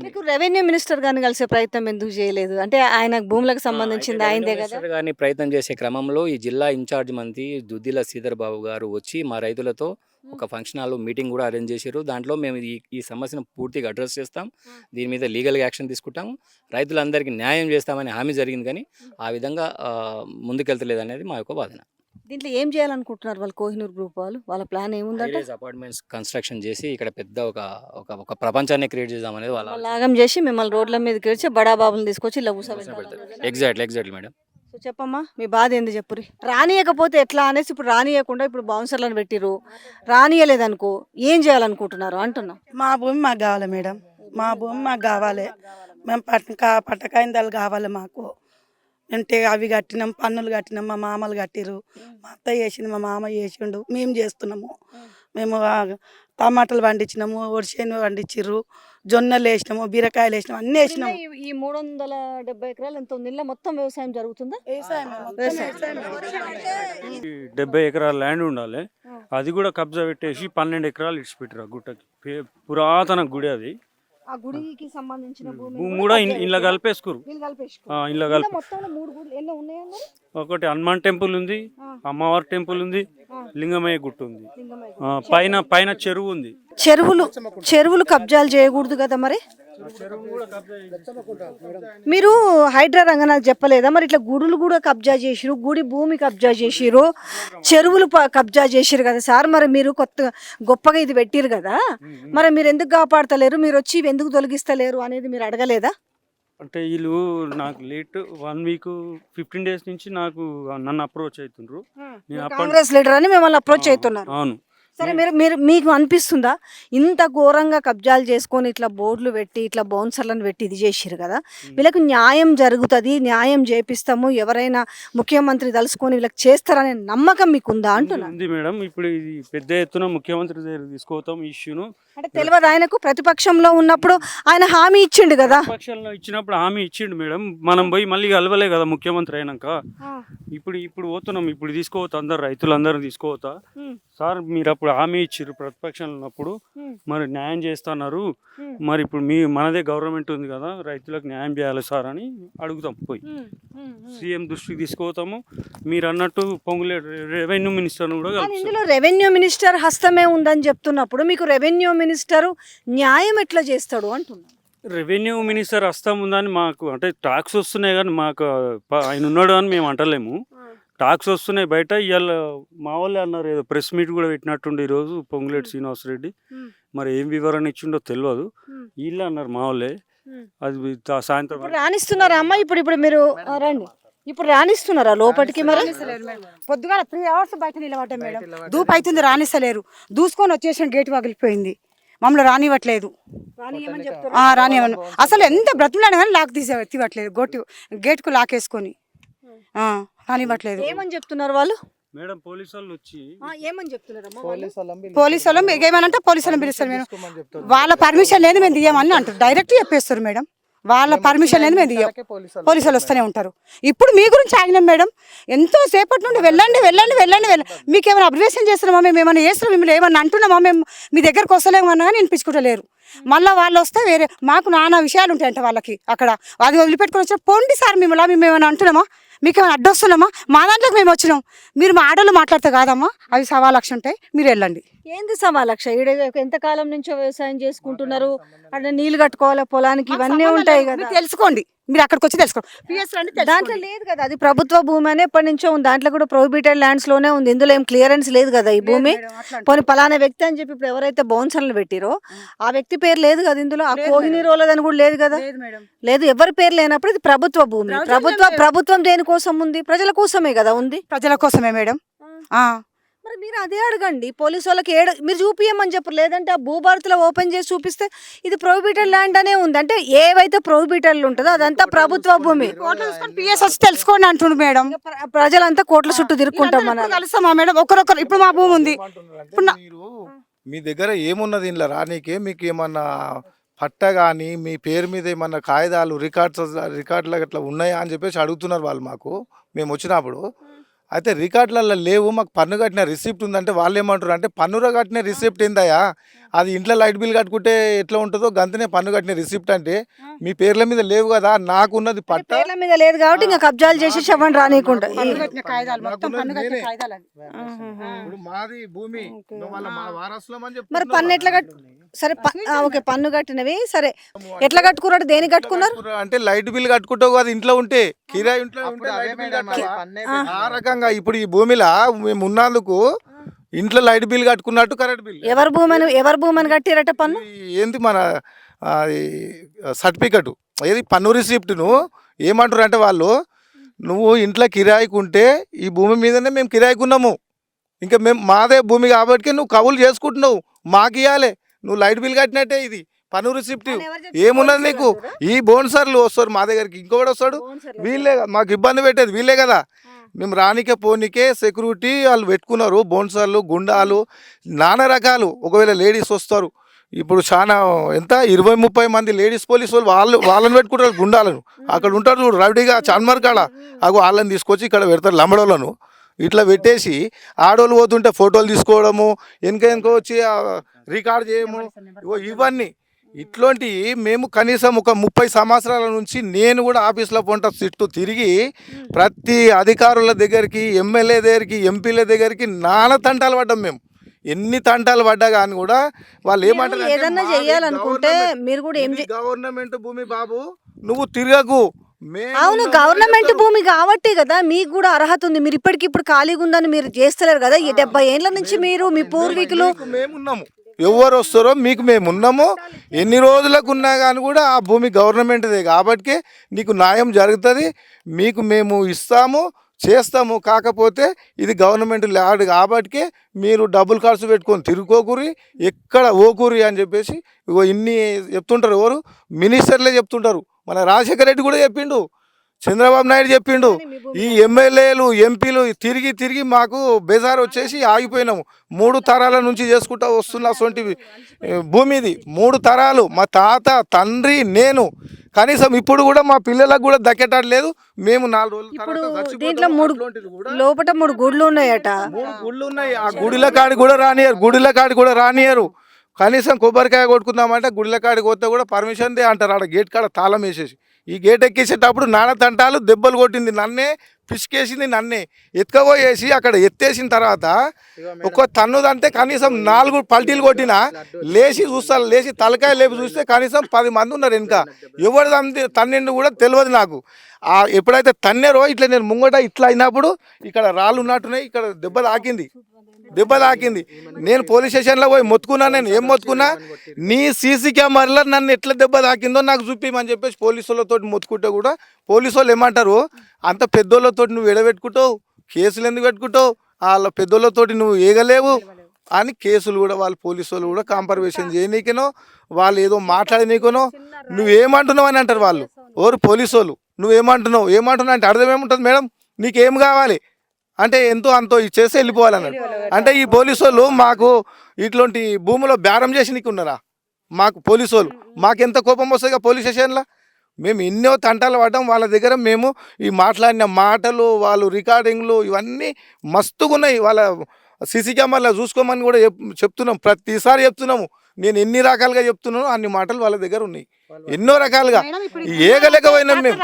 మీకు రెవెన్యూ మినిస్టర్ గారిని కలిసే ప్రయత్నం ఎందుకు చేయలేదు? అంటే ఆయన భూములకు సంబంధించింది ఆయనదే కదా. గారిని ప్రయత్నం చేసే క్రమంలో ఈ జిల్లా ఇన్ఛార్జ్ మంత్రి దుద్దిల శ్రీధర్ బాబు గారు వచ్చి మా రైతులతో ఒక ఫంక్షన్ హాల్లో మీటింగ్ కూడా అరేంజ్ చేశారు. దాంట్లో మేము ఈ సమస్యను పూర్తిగా అడ్రస్ చేస్తాం, దీని మీద లీగల్గా యాక్షన్ తీసుకుంటాము, రైతులందరికీ న్యాయం చేస్తామని హామీ జరిగింది. కానీ ఆ విధంగా ముందుకెళ్తలేదు అనేది మా యొక్క వాదన. దీంట్లో ఏం చేయాలనుకుంటున్నారు వాళ్ళు కోహినూర్ గ్రూప్ వాళ్ళు? వాళ్ళ ప్లాన్ ఏముందంటే అపార్ట్మెంట్స్ కన్స్ట్రక్షన్ చేసి ఇక్కడ పెద్ద ఒక ప్రపంచాన్ని క్రియేట్ చేద్దామనేది వాళ్ళ లాగం చేసి మిమ్మల్ని రోడ్ల మీదకి వచ్చి బడాబాబుని తీసుకొచ్చి ఇలా కూర్చోబెడతారు. Exactly madam. సో చెప్పమ్మా, మీ బాధ ఏంది చెప్పురి. రానియకపోతే ఎట్లా అనేసి ఇప్పుడు రానియకుండా ఇప్పుడు బౌన్సర్లను పెట్టిరు, రానియలేదనుకో ఏం చేయాలనుకుంటున్నారు అంటున్నా. మా భూమి మాకు కావాలి మేడం, మా భూమి మాకు కావాలి. మేము పట్టకాయిందాలు కావాలి మాకు. అంటే అవి కట్టినాం, పన్నులు కట్టినాం, మా మామలు కట్టిరు, మా అత్త చేసింది, మా మామ చేసిండు, మేము చేస్తున్నాము. మేము టమాటాలు పండించినాము, ఒడిసేను పండించిర్రు, జొన్నలు వేసినాము, బీరకాయలు వేసినాము, అన్నీ వేసినాము. ఈ 370 ఎకరాలు ఎంత ఉంది? మొత్తం వ్యవసాయం జరుగుతుందా? 70 ఎకరాల ల్యాండ్ ఉండాలి. అది కూడా కబ్జా పెట్టేసి 12 ఎకరాలు ఇడిచిపెట్టారు. ఆ గుట్టకి పురాతన గుడి అది. ఆ గుడికి సంబంధించిన భూమి కూడా ఇంట్లో కలిపేసుకోరు. ఇంట్లో కలిపి మొత్తంలో 3 గుడులు ఎన్నో ఉన్నాయన్నారు. ఒకటి హనుమాన్ టెంపుల్ ఉంది, అమ్మవారి టెంపుల్ ఉంది, లింగమయ్య గుట్ట ఉంది, పైన పైన చెరువు ఉంది. చెరువులు కబ్జాలు చేయకూడదు కదా మరి? మీరు హైడ్రా రంగనాథ్ చెప్పలేదా మరి? ఇట్లా గుడులు కూడా కబ్జా చేసిరు, గుడి భూమి కబ్జా చేసిరు, చెరువులు కబ్జా చేసిరు కదా సార్. మరి మీరు గొప్పగా ఇది పెట్టిరు కదా, మరి మీరు ఎందుకు కాపాడతలేరు, మీరు వచ్చి ఇవి ఎందుకు తొలగిస్తలేరు అనేది మీరు అడగలేదా? అంటే వీళ్ళు నాకు లేట్ 1 వీక్ 15 days నుంచి నన్ను అప్రోచ్ అవుతుండ్రు. నేను కాంగ్రెస్ లీడర్ అని మిమ్మల్ని అప్రోచ్ అవుతున్నారు. అవును. సరే, మీకు అనిపిస్తుందా ఇంత ఘోరంగా కబ్జాలు చేసుకొని ఇట్లా బోర్డులు పెట్టి ఇట్లా బౌన్సర్లను పెట్టి ఇది చేసిరు కదా, వీళ్ళకి న్యాయం జరుగుతుంది, న్యాయం చేపిస్తాము, ఎవరైనా ముఖ్యమంత్రి తలుసుకొని వీళ్ళకి చేస్తారనే నమ్మకం మీకు ఉందా అంటున్నా? ఉంది మేడం. ఇప్పుడు ఇది పెద్ద ఎత్తున ముఖ్యమంత్రి దగ్గర తీసుకోతాం ఇష్యూను. అంటే తెలియదు ఆయనకు, ప్రతిపక్షంలో ఉన్నప్పుడు ఆయన హామీ ఇచ్చిండు కదా. ప్రతిపక్షంలో ఇచ్చినప్పుడు హామీ ఇచ్చిండు మేడం, మనం పోయి మళ్ళీ కలవలే కదా ముఖ్యమంత్రి అయినాక. ఇప్పుడు పోతున్నాం, ఇప్పుడు తీసుకోవద్దు, అందరు రైతులందరూ తీసుకోవద్దా సార్? మీరు అప్పుడు హామీ ఇచ్చిర్రు ప్రతిపక్షంలో ఉన్నప్పుడు, మరి న్యాయం చేస్తున్నారు, మరి ఇప్పుడు మనదే గవర్నమెంట్ ఉంది కదా, రైతులకు న్యాయం చేయాలి సార్ అని అడుగుతాం. పోయి సీఎం దృష్టికి తీసుకుపోతాము. మీరు అన్నట్టు పొంగులే రెవెన్యూ మినిస్టర్ను కూడా కలుపుతాం. ఇందులో రెవెన్యూ మినిస్టర్ హస్తమే ఉందని చెప్తున్నప్పుడు మీకు రెవెన్యూ మినిస్టర్ న్యాయం ఎట్లా చేస్తాడు అంటున్నా? రెవెన్యూ మినిస్టర్ హస్తం ఉందని మాకు, అంటే టాక్స్ వస్తున్నాయి కానీ మాకు ఆయన ఉన్నాడు అని మేము అంటలేము. టాక్స్ వస్తున్నాయి బయట. ఇవాళ మా వాళ్ళే అన్నారు, ఏదో ప్రెస్ మీట్ కూడా పెట్టినట్టుండి ఈరోజు పొంగులేటి శ్రీనివాసరెడ్డి. మరి ఏం వివరణ ఇచ్చిండో తెలియదు, వీళ్ళే అన్నారు మా వాళ్ళే. అది సాయంత్రం రాణిస్తున్నారా అమ్మ? ఇప్పుడు మీరు రండి, ఇప్పుడు రాణిస్తున్నారా లోపలికి? మరి పొద్దుగాల 3 hours బయట నిలబడ్డాం మేడం, దూపు అవుతుంది, రాణిస్తలేరు. దూసుకొని వచ్చేసిన గేటు పగిలిపోయింది, మమ్మల్ని రానివ్వట్లేదు. రానివ్వను అసలు, ఎంత బ్రతుకులాడినా కానీ లాక్ తీసివ్వట్లేదు, గేటుకు లాకేసుకొని రానివ్వట్లేదు. ఏమని చెప్తున్నారు వాళ్ళు? మేడం పోలీసు వాళ్ళు వచ్చి ఏమని చెప్తున్నారు? పోలీసు వాళ్ళం ఏమనంటే పోలీసు వాళ్ళని పిలుస్తారు మేడం, వాళ్ళ పర్మిషన్ లేదు మేము తీయమని అంటారు, డైరెక్ట్ చెప్పేస్తారు మేడం. వాళ్ళ పర్మిషన్ లేదు మేము తీయం, పోలీసు వాళ్ళు వస్తూనే ఉంటారు. ఇప్పుడు మీ గురించి ఆగినాం మేడం, ఎంతో సేపటి నుండి వెళ్ళండి వెళ్ళండి వెళ్ళండి మీకు ఏమైనా అబ్జర్వేషన్ చేస్తున్నామా, మేము ఏమైనా చేస్తున్నాం, మిమ్మల్ని ఏమన్నా అంటున్నామా, మేము మీ దగ్గరకు వస్తలేము అన్నా కానీ వినిపించుకుంటలేరు. మళ్ళీ వాళ్ళు వస్తే వేరే మాకు నానా విషయాలు ఉంటాయంట వాళ్ళకి అక్కడ. అది వదిలిపెట్టుకొని వచ్చా పోండి సార్, మేము ఏమైనా అంటున్నామా, మీకు ఏమైనా అడ్డొస్తున్నామా, మా దాంట్లోకి మేము వచ్చినాం, మీరు మా ఆడోళ్ళు మాట్లాడితే కాదమ్మా, అవి 1.25 లక్షలు ఉంటాయి, మీరు వెళ్ళండి. ఏంది 1.25 లక్ష? ఎంతకాలం నుంచో వ్యవసాయం చేసుకుంటున్నారు, అంటే నీళ్లు కట్టుకోవాలి పొలానికి, ఇవన్నీ ఉంటాయి కదా, తెలుసుకోండి, మీరు అక్కడికి వచ్చి తెలుసుకోండి. దాంట్లో లేదు కదా, అది ప్రభుత్వ భూమి అని ఎప్పటి నుంచో ఉంది, దాంట్లో కూడా ప్రొహిబిటెడ్ ల్యాండ్స్ లోనే ఉంది, ఇందులో ఏం క్లియరెన్స్ లేదు కదా ఈ భూమి. పోనీ పలానా వ్యక్తి అని చెప్పి ఇప్పుడు ఎవరైతే బౌన్సర్లు పెట్టిరో ఆ వ్యక్తి పేరు లేదు కదా ఇందులో, ఆ కోహిని రోలదని కూడా లేదు కదా. లేదు, ఎవరి పేరు లేనప్పుడు ఇది ప్రభుత్వ భూమి. ప్రభుత్వం దేనికోసం ఉంది? ప్రజల కోసమే కదా ఉంది. ప్రజల కోసమే మేడం. మరి మీరు అదే అడగండి పోలీసు వాళ్ళకి, మీరు చూపియమని చెప్పరు. లేదంటే ఆ భూభారతిలో ఓపెన్ చేసి చూపిస్తే ఇది ప్రొహిబిటెడ్ ల్యాండ్ అనే ఉంది, అంటే ఏవైతే ప్రొహిబిటెడ్ ఉంటుందో అదంతా ప్రభుత్వ భూమి. పిఎస్ వచ్చి తెలుసుకోండి అంటుండు మేడం. ప్రజలంతా కోట్ల చుట్టూ తిరుక్కుంటాం మనం, కలుస్తామా మేడం? ఒకరొకరు ఇప్పుడు మా భూమి ఉంది, మీరు మీ దగ్గర ఏమున్నది ఇంట్లో రానీకే, మీకు ఏమన్నా పట్ట కానీ మీ పేరు మీద ఏమన్నా కాగితాలు రికార్డులు అట్లా ఉన్నాయా అని చెప్పేసి అడుగుతున్నారు వాళ్ళు మాకు మేము వచ్చినప్పుడు. అయితే రికార్డులలో లేవు, మాకు పన్ను కట్టిన రిసిప్ట్ ఉందంటే వాళ్ళు ఏమంటారు అంటే, పన్నులో కట్టిన రిసిప్ట్ ఏందయ్యా, అది ఇంట్లో లైట్ బిల్ కట్టుకుంటే ఎట్లా ఉంటుందో గంతనే పన్ను కట్టిన రిసిప్ట్ అంటే మీ పేర్ల మీద లేవు కదా, నాకున్నది పట్ట పేర్ల మీద లేదు కాబట్టి ఇంకా కబ్జాలు చేసి చెప్పండి రానికుండా. మాది భూమి మరి పన్ను ఎట్లా కట్టు? సరే ఓకే, పన్ను కట్టినవి సరే, ఎట్లా కట్టుకున్నాడు, దేనికి కట్టుకున్నారు అంటే లైట్ బిల్ కట్టుకుంటావు కదా ఇంట్లో ఉంటే, కిరాయి ఇంట్లో ఉంటే లైట్ బిల్ ఆ రకంగా. ఇప్పుడు ఈ భూమిలో మేము ఉన్నందుకు ఇంట్లో లైట్ బిల్ కట్టుకున్నట్టు కరెంట్ బిల్. ఎవరి భూమని కట్టిరట పన్ను? ఏంది మన సర్టిఫికెట్, ఏది పన్ను రిసిప్ట్ను ఏమంటారు అంటే వాళ్ళు, నువ్వు ఇంట్లో కిరాయికి ఉంటే ఈ భూమి మీదనే మేము కిరాయికి ఉన్నాము, ఇంకా మేము మాదే భూమి కాబట్టి నువ్వు కవులు చేసుకుంటున్నావు, మాకు ఇవ్వాలి, నువ్వు లైట్ బిల్ కట్టినట్టే, ఇది పన్ను రిసిప్ట్. ఏమున్నది నీకు? ఈ బోన్సర్లు వస్తారు మా దగ్గరికి, ఇంకొకటి వస్తాడు, వీళ్ళే మాకు ఇబ్బంది పెట్టేది వీళ్ళే కదా. మేము రానికే పోనీకే సెక్యూరిటీ వాళ్ళు పెట్టుకున్నారు, బోన్సర్లు, గుండాలు, నానా రకాలు. ఒకవేళ లేడీస్ వస్తారు, ఇప్పుడు చాలా ఎంత 20-30 మంది లేడీస్ పోలీసు వాళ్ళని పెట్టుకుంటారు గుండాలను. అక్కడ ఉంటారు చూడు రౌడీగా చాన్మార్ కాడ, వాళ్ళని తీసుకొచ్చి ఇక్కడ పెడతారు లంబడోళ్ళను. ఇట్లా పెట్టేసి ఆడోళ్ళు పోతుంటే ఫోటోలు తీసుకోవడము, వెనక వచ్చి రికార్డ్ చేయము, ఇవన్నీ ఇట్లాంటి మేము కనీసం ఒక 30 సంవత్సరాల నుంచి నేను కూడా ఆఫీస్లో పొంట చుట్టూ తిరిగి ప్రతి అధికారుల దగ్గరికి, ఎమ్మెల్యే దగ్గరికి, ఎంపీల దగ్గరికి నానా తంటాలు పడ్డాం మేము. ఎన్ని తంటాలు పడ్డా కానీ కూడా వాళ్ళు ఏమంటారు అంటే, ఏదన్నా "మాది చేయాలనుకుంటే మీరు కూడా ఏం ఇది గవర్నమెంట్ భూమి బాబు, నువ్వు తిరగకు." అవును, గవర్నమెంట్ భూమి కాబట్టి కదా మీకు కూడా అర్హత ఉంది. మీరు ఇప్పటికిప్పుడు ఖాళీగా ఉందని మీరు చేస్తలేరు కదా. ఈ 70 ఏళ్ళ నుంచి మీరు మీ పూర్వీకులు మేమున్నాము, ఎవరు వస్తారో మీకు మేము ఉన్నాము. ఎన్ని రోజులకు ఉన్నా కానీ కూడా ఆ భూమి గవర్నమెంట్దే కాబట్టి నీకు న్యాయం జరుగుతుంది, మీకు మేము ఇస్తాము, చేస్తాము. కాకపోతే ఇది గవర్నమెంట్ ల్యాండ్ కాబట్టి మీరు డబ్బులు ఖర్చు పెట్టుకొని తిరుక్కోకూరి, ఎక్కడ ఓకూరి అని చెప్పేసి ఇగో ఇన్ని చెప్తుంటారు. ఎవరు మినిస్టర్లే చెప్తుంటారు. మన రాజశేఖర రెడ్డి కూడా చెప్పిండు, చంద్రబాబు నాయుడు చెప్పిండు. ఈ ఎమ్మెల్యేలు, ఎంపీలు తిరిగి తిరిగి మాకు బేజారు వచ్చేసి ఆగిపోయినాము. 3 తరాల నుంచి చేసుకుంటా వస్తున్న అటువంటి భూమిది. 3 తరాలు, మా తాత, తండ్రి, నేను. కనీసం ఇప్పుడు కూడా మా పిల్లలకు కూడా దక్కేటట్లేదు. మేము 4 రోజుల ఇప్పుడు తర్వాత చచ్చిపోతాము. దీంట్లో అట్లాంటిది కూడా లోపల 3 గుడ్లు ఉన్నాయట. 3 గుళ్ళు ఉన్నాయి. ఆ గుడిల కాడి కూడా రానియరు. కనీసం కొబ్బరికాయ కొట్టుకుందామంటే గుడిల కాడికి పోతే కూడా పర్మిషన్దే అంటారు. ఆడ గేట్ కాడ తాళం వేసేసి, ఈ గేట్ ఎక్కేసేటప్పుడు నాన్న తంటాలు, దెబ్బలు కొట్టింది నన్నే, పిసికేసింది నన్నే. ఎత్తుకపోయేసి అక్కడ ఎత్తేసిన తర్వాత ఒక తన్నుదంటే కనీసం 4 పల్టీలు కొట్టినా లేచి చూస్తారు. లేచి తలకాయ లేపి చూస్తే కనీసం 10 మంది ఉన్నారు వెనుక. ఎవరు తన్నిండు కూడా తెలియదు నాకు. ఎప్పుడైతే తన్నేరో ఇట్లా నేను ముంగట ఇట్లా అయినప్పుడు ఇక్కడ రాళ్ళు ఉన్నట్టున్నాయి, ఇక్కడ దెబ్బ తాకింది. నేను పోలీస్ స్టేషన్లో పోయి మొత్తుకున్నా. నేను ఏం మొత్తుకున్నా, నీ సీసీ కెమెరాలో నన్ను ఎట్లా దెబ్బ తాకిందో నాకు చూపిమని చెప్పేసి పోలీసు వాళ్ళతో మొత్తుకుంటే కూడా పోలీసు వాళ్ళు ఏమంటారు, అంత పెద్దోళ్ళతో నువ్వు ఎడబెట్టుకుంటావు, కేసులు ఎందుకు పెట్టుకుంటావు, వాళ్ళ పెద్దోళ్ళతోటి నువ్వు ఏగలేవు అని కేసులు కూడా వాళ్ళు పోలీసు వాళ్ళు కూడా కాంపర్వేషన్ చేయనీకనో, వాళ్ళు ఏదో మాట్లాడనీకనో, నువ్వేమంటున్నావు అని అంటారు వాళ్ళు. ఎవరు పోలీసు వాళ్ళు. నువ్వేమంటున్నావు అంటే అర్థం ఏముంటుంది మేడం, నీకేం కావాలి అంటే ఎంతో అంతో ఇచ్చేసి వెళ్ళిపోవాలన్నాడు. అంటే ఈ పోలీసు వాళ్ళు మాకు ఇట్లాంటి భూమిలో బేరం చేసి నీకు ఉన్నారా? మాకు పోలీసు వాళ్ళు మాకెంత కోపం వస్తుంది పోలీస్ స్టేషన్లో. మేము ఎన్నో తంటాలు పడ్డాం వాళ్ళ దగ్గర. మేము ఈ మాట్లాడిన మాటలు, వాళ్ళు రికార్డింగ్లు ఇవన్నీ మస్తుగా ఉన్నాయి. వాళ్ళ సీసీ కెమెరాలో చూసుకోమని కూడా చెప్తున్నాం, ప్రతిసారి చెప్తున్నాము. నేను ఎన్ని రకాలుగా చెప్తున్నానో అన్ని మాటలు వాళ్ళ దగ్గర ఉన్నాయి, ఎన్నో రకాలుగా. ఏగలేకపోయినాం మేము,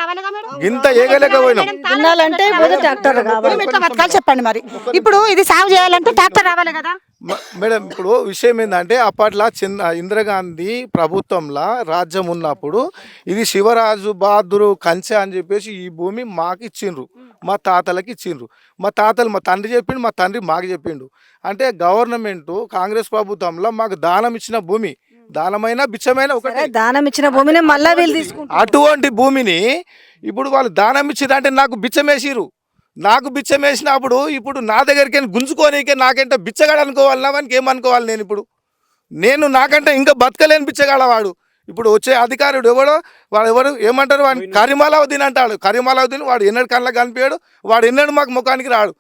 ఇంత ఏగలేకపోయినాం. వినాలంటే ట్రాక్టర్ కావాలి. చెప్పండి మరి. ఇప్పుడు ఇది సాగు చేయాలంటే ట్రాక్టర్ రావాలి కదా మేడం. ఇప్పుడు విషయం ఏంటంటే అప్పట్లో ఇందిరాగాంధీ ప్రభుత్వంలో రాజ్యం ఉన్నప్పుడు ఇది శివరాజు బహదూరు కంచె అని చెప్పేసి ఈ భూమి మాకు ఇచ్చిండ్రు, మా తాతలకి ఇచ్చిండ్రు. మా తండ్రి చెప్పిండు, మా తండ్రి మాకు చెప్పిండు. అంటే గవర్నమెంట్ కాంగ్రెస్ ప్రభుత్వంలో మాకు దానం ఇచ్చిన భూమి, దానమైన బిచ్చమైన ఒకటే. దానం ఇచ్చిన భూమిని మళ్ళా వీళ్ళు తీసుకుంటారు. అటువంటి భూమిని ఇప్పుడు వాళ్ళు దానం ఇచ్చిరంటే నాకు బిచ్చమేసిరు. నాకు బిచ్చం వేసినప్పుడు ఇప్పుడు నా దగ్గరికి గుంజుకోనికే నాకంటే బిచ్చగాడు అనుకోవాలన్నా వానికి ఏమనుకోవాలి? నేను నాకంటే ఇంకా బతకలేని బిచ్చగాడవాడు. ఇప్పుడు వచ్చే అధికారుడు వాడు ఏమంటారు, వాడిని కరిమాలావుద్దీన్ అంటాడు. కరిమాలావుద్దీన్ వాడు ఎన్నడు కళ్ళకి కనిపించాడు, వాడు ఎన్నడు మాకు ముఖానికి రాడు.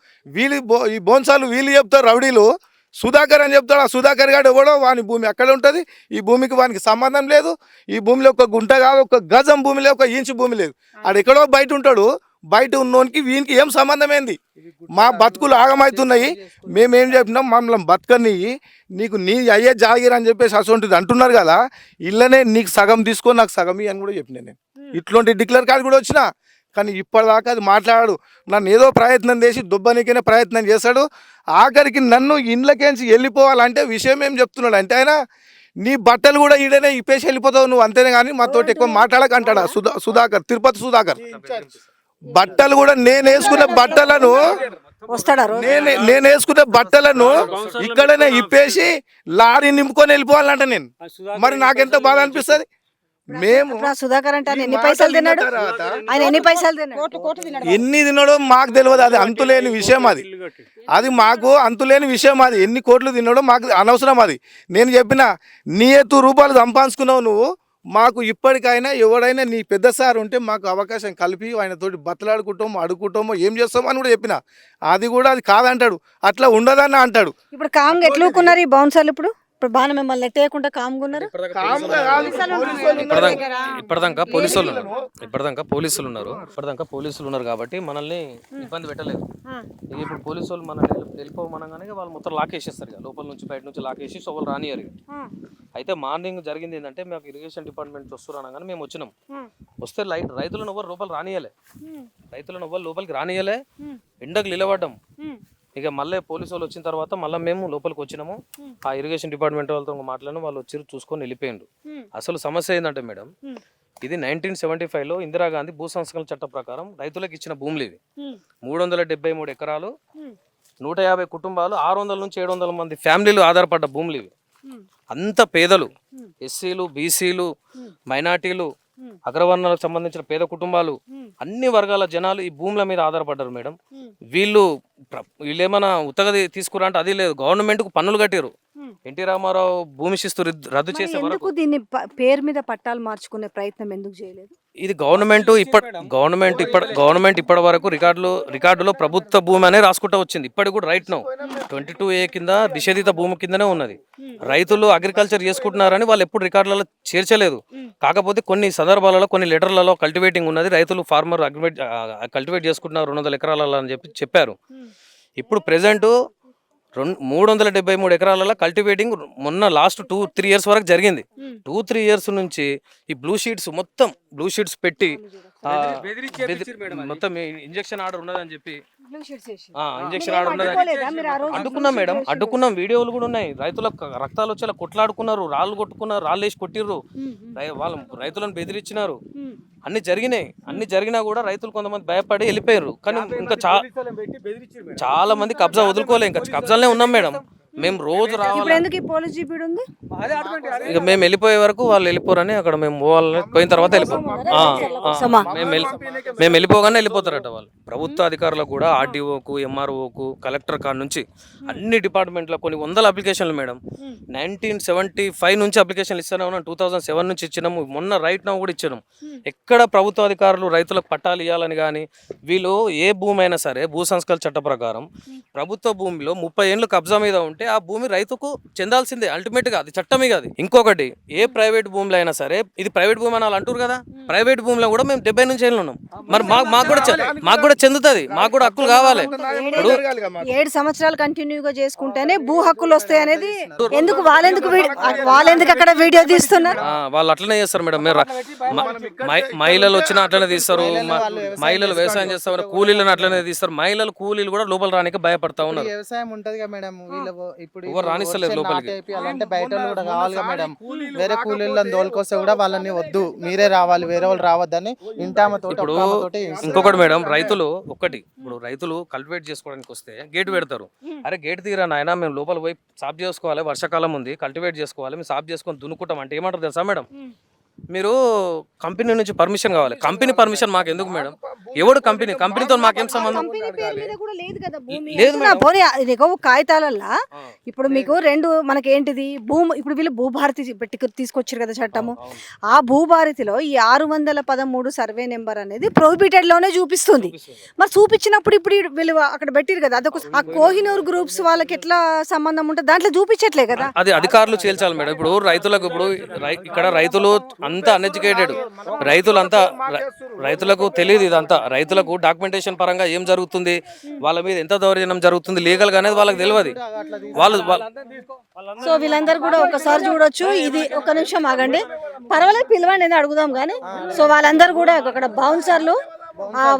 ఈ బోన్సాలు వీళ్ళు చెప్తారు, రౌడీలు సుధాకర్ అని చెప్తాడు. ఆ సుధాకర్ గారు వాని భూమి అక్కడ ఉంటుంది, ఈ భూమికి వానికి సంబంధం లేదు. ఈ భూమిలో ఒక గుంట కాదు, ఒక గజం భూమి లేదు, ఒక ఇంచు భూమి లేదు. ఆడు ఎక్కడో బయట ఉంటాడు. బయట ఉన్నోనికి వీనికి ఏం సంబంధం ఏంది? మా బతుకులు ఆగమవుతున్నాయి. మేమేం చెప్పినాం, మమ్మల్ని బతకని నీకు నీ అయ్యే జాగిర్ అని చెప్పేసి అసొంటిది అంటున్నారు కదా, ఇళ్ళనే నీకు సగం తీసుకో నాకు సగం అని కూడా చెప్పినా నేను. ఇట్లాంటి డిక్లేర్ కార్డు కూడా వచ్చినా, కానీ ఇప్పటిదాకా అది మాట్లాడాడు. నన్ను ఏదో ప్రయత్నం చేసి దుబ్బనికైనా ప్రయత్నం చేశాడు. ఆఖరికి నన్ను ఇండ్లకేంచి వెళ్ళిపోవాలంటే విషయం ఏం చెప్తున్నాడు అంటే, ఆయన నీ బట్టలు కూడా ఈడనే ఇప్పేసి వెళ్ళిపోతావు నువ్వు, అంతేనే కానీ మాతోటి ఎక్కువ మాట్లాడక అంటాడా సుధాకర్, తిరుపతి సుధాకర్. బట్టలు కూడా నేను వేసుకునే బట్టలను నేను వేసుకునే బట్టలను ఇక్కడనే ఇప్పేసి లారీ నింపుకొని వెళ్ళిపోవాలంట నేను. మరి నాకెంత బాధ అనిపిస్తుంది. మేము సుధాకర్ అంటే ఎన్ని పైసలు తిన్నాడు, ఆయన ఎన్ని పైసలు తిన్నాడు, ఎన్ని తిన్నాడో మాకు తెలియదు. అది అంతులేని విషయం. అది మాకు అంతులేని విషయం. అది ఎన్ని కోట్లు తిన్నాడో మాకు అనవసరం. అది నేను చెప్పిన నీ ₹2 సంపాదించుకున్నావు నువ్వు, మాకు ఇప్పటికైనా ఎవడైనా నీ పెద్ద సార్ ఉంటే మాకు అవకాశం కలిపి ఆయనతోటి బతలాడుకుంటామో అడుగుకుంటామో ఏం చేస్తామో అని కూడా చెప్పిన. అది కూడా అది కాదంటాడు, అట్లా ఉండదని అంటాడు. ఇప్పుడు కామ్గా ఎట్లా ఊరుకున్నారు ఈ బౌన్సర్లు? ఇప్పుడు బాగా మిమ్మల్ని నెట్టేయకుండా కామ్గా ఉన్నారు. ఇప్పటిదాకా పోలీసులు ఉన్నారు కాబట్టి మనల్ని ఇబ్బంది పెట్టలేదు. ఇప్పుడు పోలీసు వాళ్ళు మనల్ని వెళ్ళిపోమనగానే వాళ్ళు మొత్తం లాక్ వేసేస్తారు, లోపల నుంచి బయట నుంచి లాక్ వేసి వాళ్ళు రానియారు. అయితే మార్నింగ్ జరిగింది ఏంటంటే మాకు ఇరిగేషన్ డిపార్ట్మెంట్ వస్తున్నారు అనగానే మేము వచ్చినాం. వస్తే రైతులను ఎవ్వరు లోపల రానియలే, రైతులను ఎవ్వరు లోపలికి రానియలే, ఎండకు నిలబడ్డాం. ఇక మళ్ళీ పోలీసు వాళ్ళు వచ్చిన తర్వాత మళ్ళీ మేము లోపలికి వచ్చినాము. ఆ ఇరిగేషన్ డిపార్ట్మెంట్ వాళ్ళతో మాట్లాడిన వాళ్ళు వచ్చి చూసుకొని వెళ్ళిపోయిండ్రు. అసలు సమస్య ఏంటంటే మేడం, ఇది 1975లో ఇందిరాగాంధీ భూ సంస్కరణ చట్టం ప్రకారం రైతులకు ఇచ్చిన భూములు ఇవి. 373 ఎకరాలు, 150 కుటుంబాలు, 600 నుంచి 700 మంది ఫ్యామిలీలు ఆధారపడ్డ భూములు ఇవి. అంత పేదలు, ఎస్సీలు, బీసీలు, మైనార్టీలు, అగ్రవర్ణాలకు సంబంధించిన పేద కుటుంబాలు, అన్ని వర్గాల జనాలు ఈ భూముల మీద ఆధారపడ్డారు మేడం. వీళ్ళు ఏమైనా ఉత్తగా తీసుకురా అంటే అది లేదు, గవర్నమెంట్కు పన్నులు కట్టారు. ఎన్టీ రామారావు భూమి శిస్తు రద్దు చేసే వరకు ఎందుకు దీన్ని పేరు మీద పట్టాలు మార్చుకునే ప్రయత్నం ఎందుకు చేయలేదు? ఇది గవర్నమెంట్ ఇప్పటి వరకు రికార్డులో ప్రభుత్వ భూమి అనే రాసుకుంటూ వచ్చింది. ఇప్పటికి కూడా రైట్ నౌ 22A కింద నిషేధిత భూమి కిందనే ఉన్నది. రైతులు అగ్రికల్చర్ చేసుకుంటున్నారని వాళ్ళు ఎప్పుడు రికార్డులలో చేర్చలేదు. కాకపోతే కొన్ని సందర్భాలలో కొన్ని లెటర్లలో కల్టివేటింగ్ ఉన్నది, రైతులు ఫార్మర్ కల్టివేట్ చేసుకుంటున్నారు 200 ఎకరాలలో అని చెప్పారు. ఇప్పుడు ప్రెసెంట్ 373 ఎకరాలలో కల్టివేటింగ్ మొన్న లాస్ట్ 2-3 ఇయర్స్ వరకు జరిగింది. 2-3 ఇయర్స్ నుంచి ఈ బ్లూ షీట్స్ పెట్టి మొత్తం ఇంజక్షన్ ఆర్డర్ ఉన్నదని చెప్పి ఇంజక్షన్ ఆర్డర్ ఉన్నదని అడ్డుకున్నాం మేడం, అడ్డుకున్నాం. వీడియోలు కూడా ఉన్నాయి. రైతులకు రక్తాలు వచ్చేలా కొట్లాడుకున్నారు, రాళ్ళు కొట్టుకున్నారు, రాళ్ళు వేసి కొట్టిర్రు, వాళ్ళ రైతులను బెదిరించినారు. అన్ని జరిగినా కూడా రైతులు కొంతమంది భయపడి వెళ్ళిపోయారు. కానీ ఇంకా చాలా మంది కబ్జా వదులుకోలే, ఇంకా కబ్జాలనే ఉన్నాం మేడం. మేము రోజు రావాలి, ఇక మేము వెళ్ళిపోయే వరకు వాళ్ళు వెళ్ళిపోరని అక్కడ మేము పోయిన తర్వాత మేము వెళ్ళిపోగానే వెళ్ళిపోతారట వాళ్ళు. ప్రభుత్వ అధికారులకు కూడా ఆర్డీఓకు, ఎంఆర్ఓకు, కలెక్టర్ కాడ నుంచి అన్ని డిపార్ట్మెంట్లో కొన్ని వందల అప్లికేషన్లు మేడం. 1975 నుంచి అప్లికేషన్లు ఇస్తూనే ఉన్నాం, 2007 నుంచి ఇచ్చినాము, మొన్న రైట్ నౌ కూడా ఇచ్చినాం. ఎక్కడ ప్రభుత్వ అధికారులు రైతులకు పట్టాలు ఇవ్వాలని కానీ, వీళ్ళు ఏ భూమి అయినా సరే భూ సంస్కరణ చట్ట ప్రకారం ప్రభుత్వ భూమిలో 30 ఏళ్ళు కబ్జా మీద ఉంటే ఆ భూమి రైతుకు చెందాల్సిందే అల్టిమేట్ గా, అది చట్టమే కాదు. ఇంకొకటి, ఏ ప్రైవేట్ భూమిలో అయినా సరే, ఇది ప్రైవేట్ భూమి అని వాళ్ళు అంటారు కదా, ప్రైవేట్ భూమిలో కూడా మేము 70 నుంచి ఏళ్ళు ఉన్నాం. మరి మాకు కూడా చెందుతుంది, మాకు కూడా హక్కులు కావాలి. 7 సంవత్సరాలు కంటిన్యూగా చేసుకుంటేనే భూ హక్కులు వస్తాయి అనేది ఎందుకు వాళ్ళెందుకు అక్కడ వీడియో తీస్తున్నారు? వాళ్ళు అట్లనే చేస్తారు మేడం. మీరు మహిళలు వచ్చినా అట్లనే తీస్తారు, మహిళలు వ్యవసాయం చేస్తారు, కూలీలను అట్లనే తీస్తారు. కూలీలు కూడా లోపల రానికి భయపడతా ఉన్నారు. వ్యవసాయం ఉంటది కదా మేడం, ఇప్పుడు ఎవరు రానిస్తలేదు లోపలికి. అంటే బయట కూడా కావాలి కదా మేడం. వేరే కూలీలను తోలుకొస్తే కూడా వాళ్ళని వద్దు, మీరే రావాలి, వేరే వాళ్ళు రావద్దని ఇప్పుడు ఇంకొకటి మేడం, రైతులు కల్టివేట్ చేసుకోవడానికి వస్తే గేట్ పెడతారు. అరే గేట్ తీరా నాయన, మేము లోపల పోయి సాఫ్ చేసుకోవాలి, వర్షాకాలం ఉంది, కల్టివేట్ చేసుకోవాలి, మేము సాఫ్ చేసుకొని దున్నుకుంటాం అంటే ఏమంటారు తెలుసా మేడం? మీరు కంపెనీ నుంచి పర్మిషన్ కావాలి. కంపెనీ పర్మిషన్ మాకు ఎందుకు మేడం? ఎవడు కంపెనీతో మాకేం సంబంధం లేదు. కాగితాలల్లా ఇప్పుడు మీకు మనకి ఏంటిది భూమి, ఇప్పుడు వీళ్ళు భూభారతి తీసుకొచ్చారు కదా చట్టము. ఆ భూభారతిలో ఈ 613 సర్వే నెంబర్ అనేది ప్రొహిబిటెడ్ లోనే చూపిస్తుంది. మరి చూపించినప్పుడు ఇప్పుడు వీళ్ళు అక్కడ పెట్టిరు కదా, అదొక ఆ కోహినూర్ గ్రూప్స్ వాళ్ళకి ఎట్లా సంబంధం ఉంటుంది దాంట్లో చూపించట్లే కదా. అది అధికారులు చేల్చాలి మేడం. ఇప్పుడు రైతులకు, ఇక్కడ రైతులు అంతా అన్ఎడ్యుకేటెడ్, రైతులకు తెలియదు ఇదంతా. రైతులకు డాక్యుమెంటేషన్ పరంగా ఏం జరుగుతుంది, వాళ్ళ మీద ఎంత దౌర్జన్యం జరుగుతుంది లీగల్ గా అనేది వాళ్ళకి తెలియదు. సో వీళ్ళందరూ కూడా ఒకసారి చూడొచ్చు. ఇది ఒక నిమిషం ఆగండి, పర్వాలేదు పిలవండి అని అడుగుదాం కానీ. సో వాళ్ళందరూ కూడా అక్కడ బౌన్సర్లు,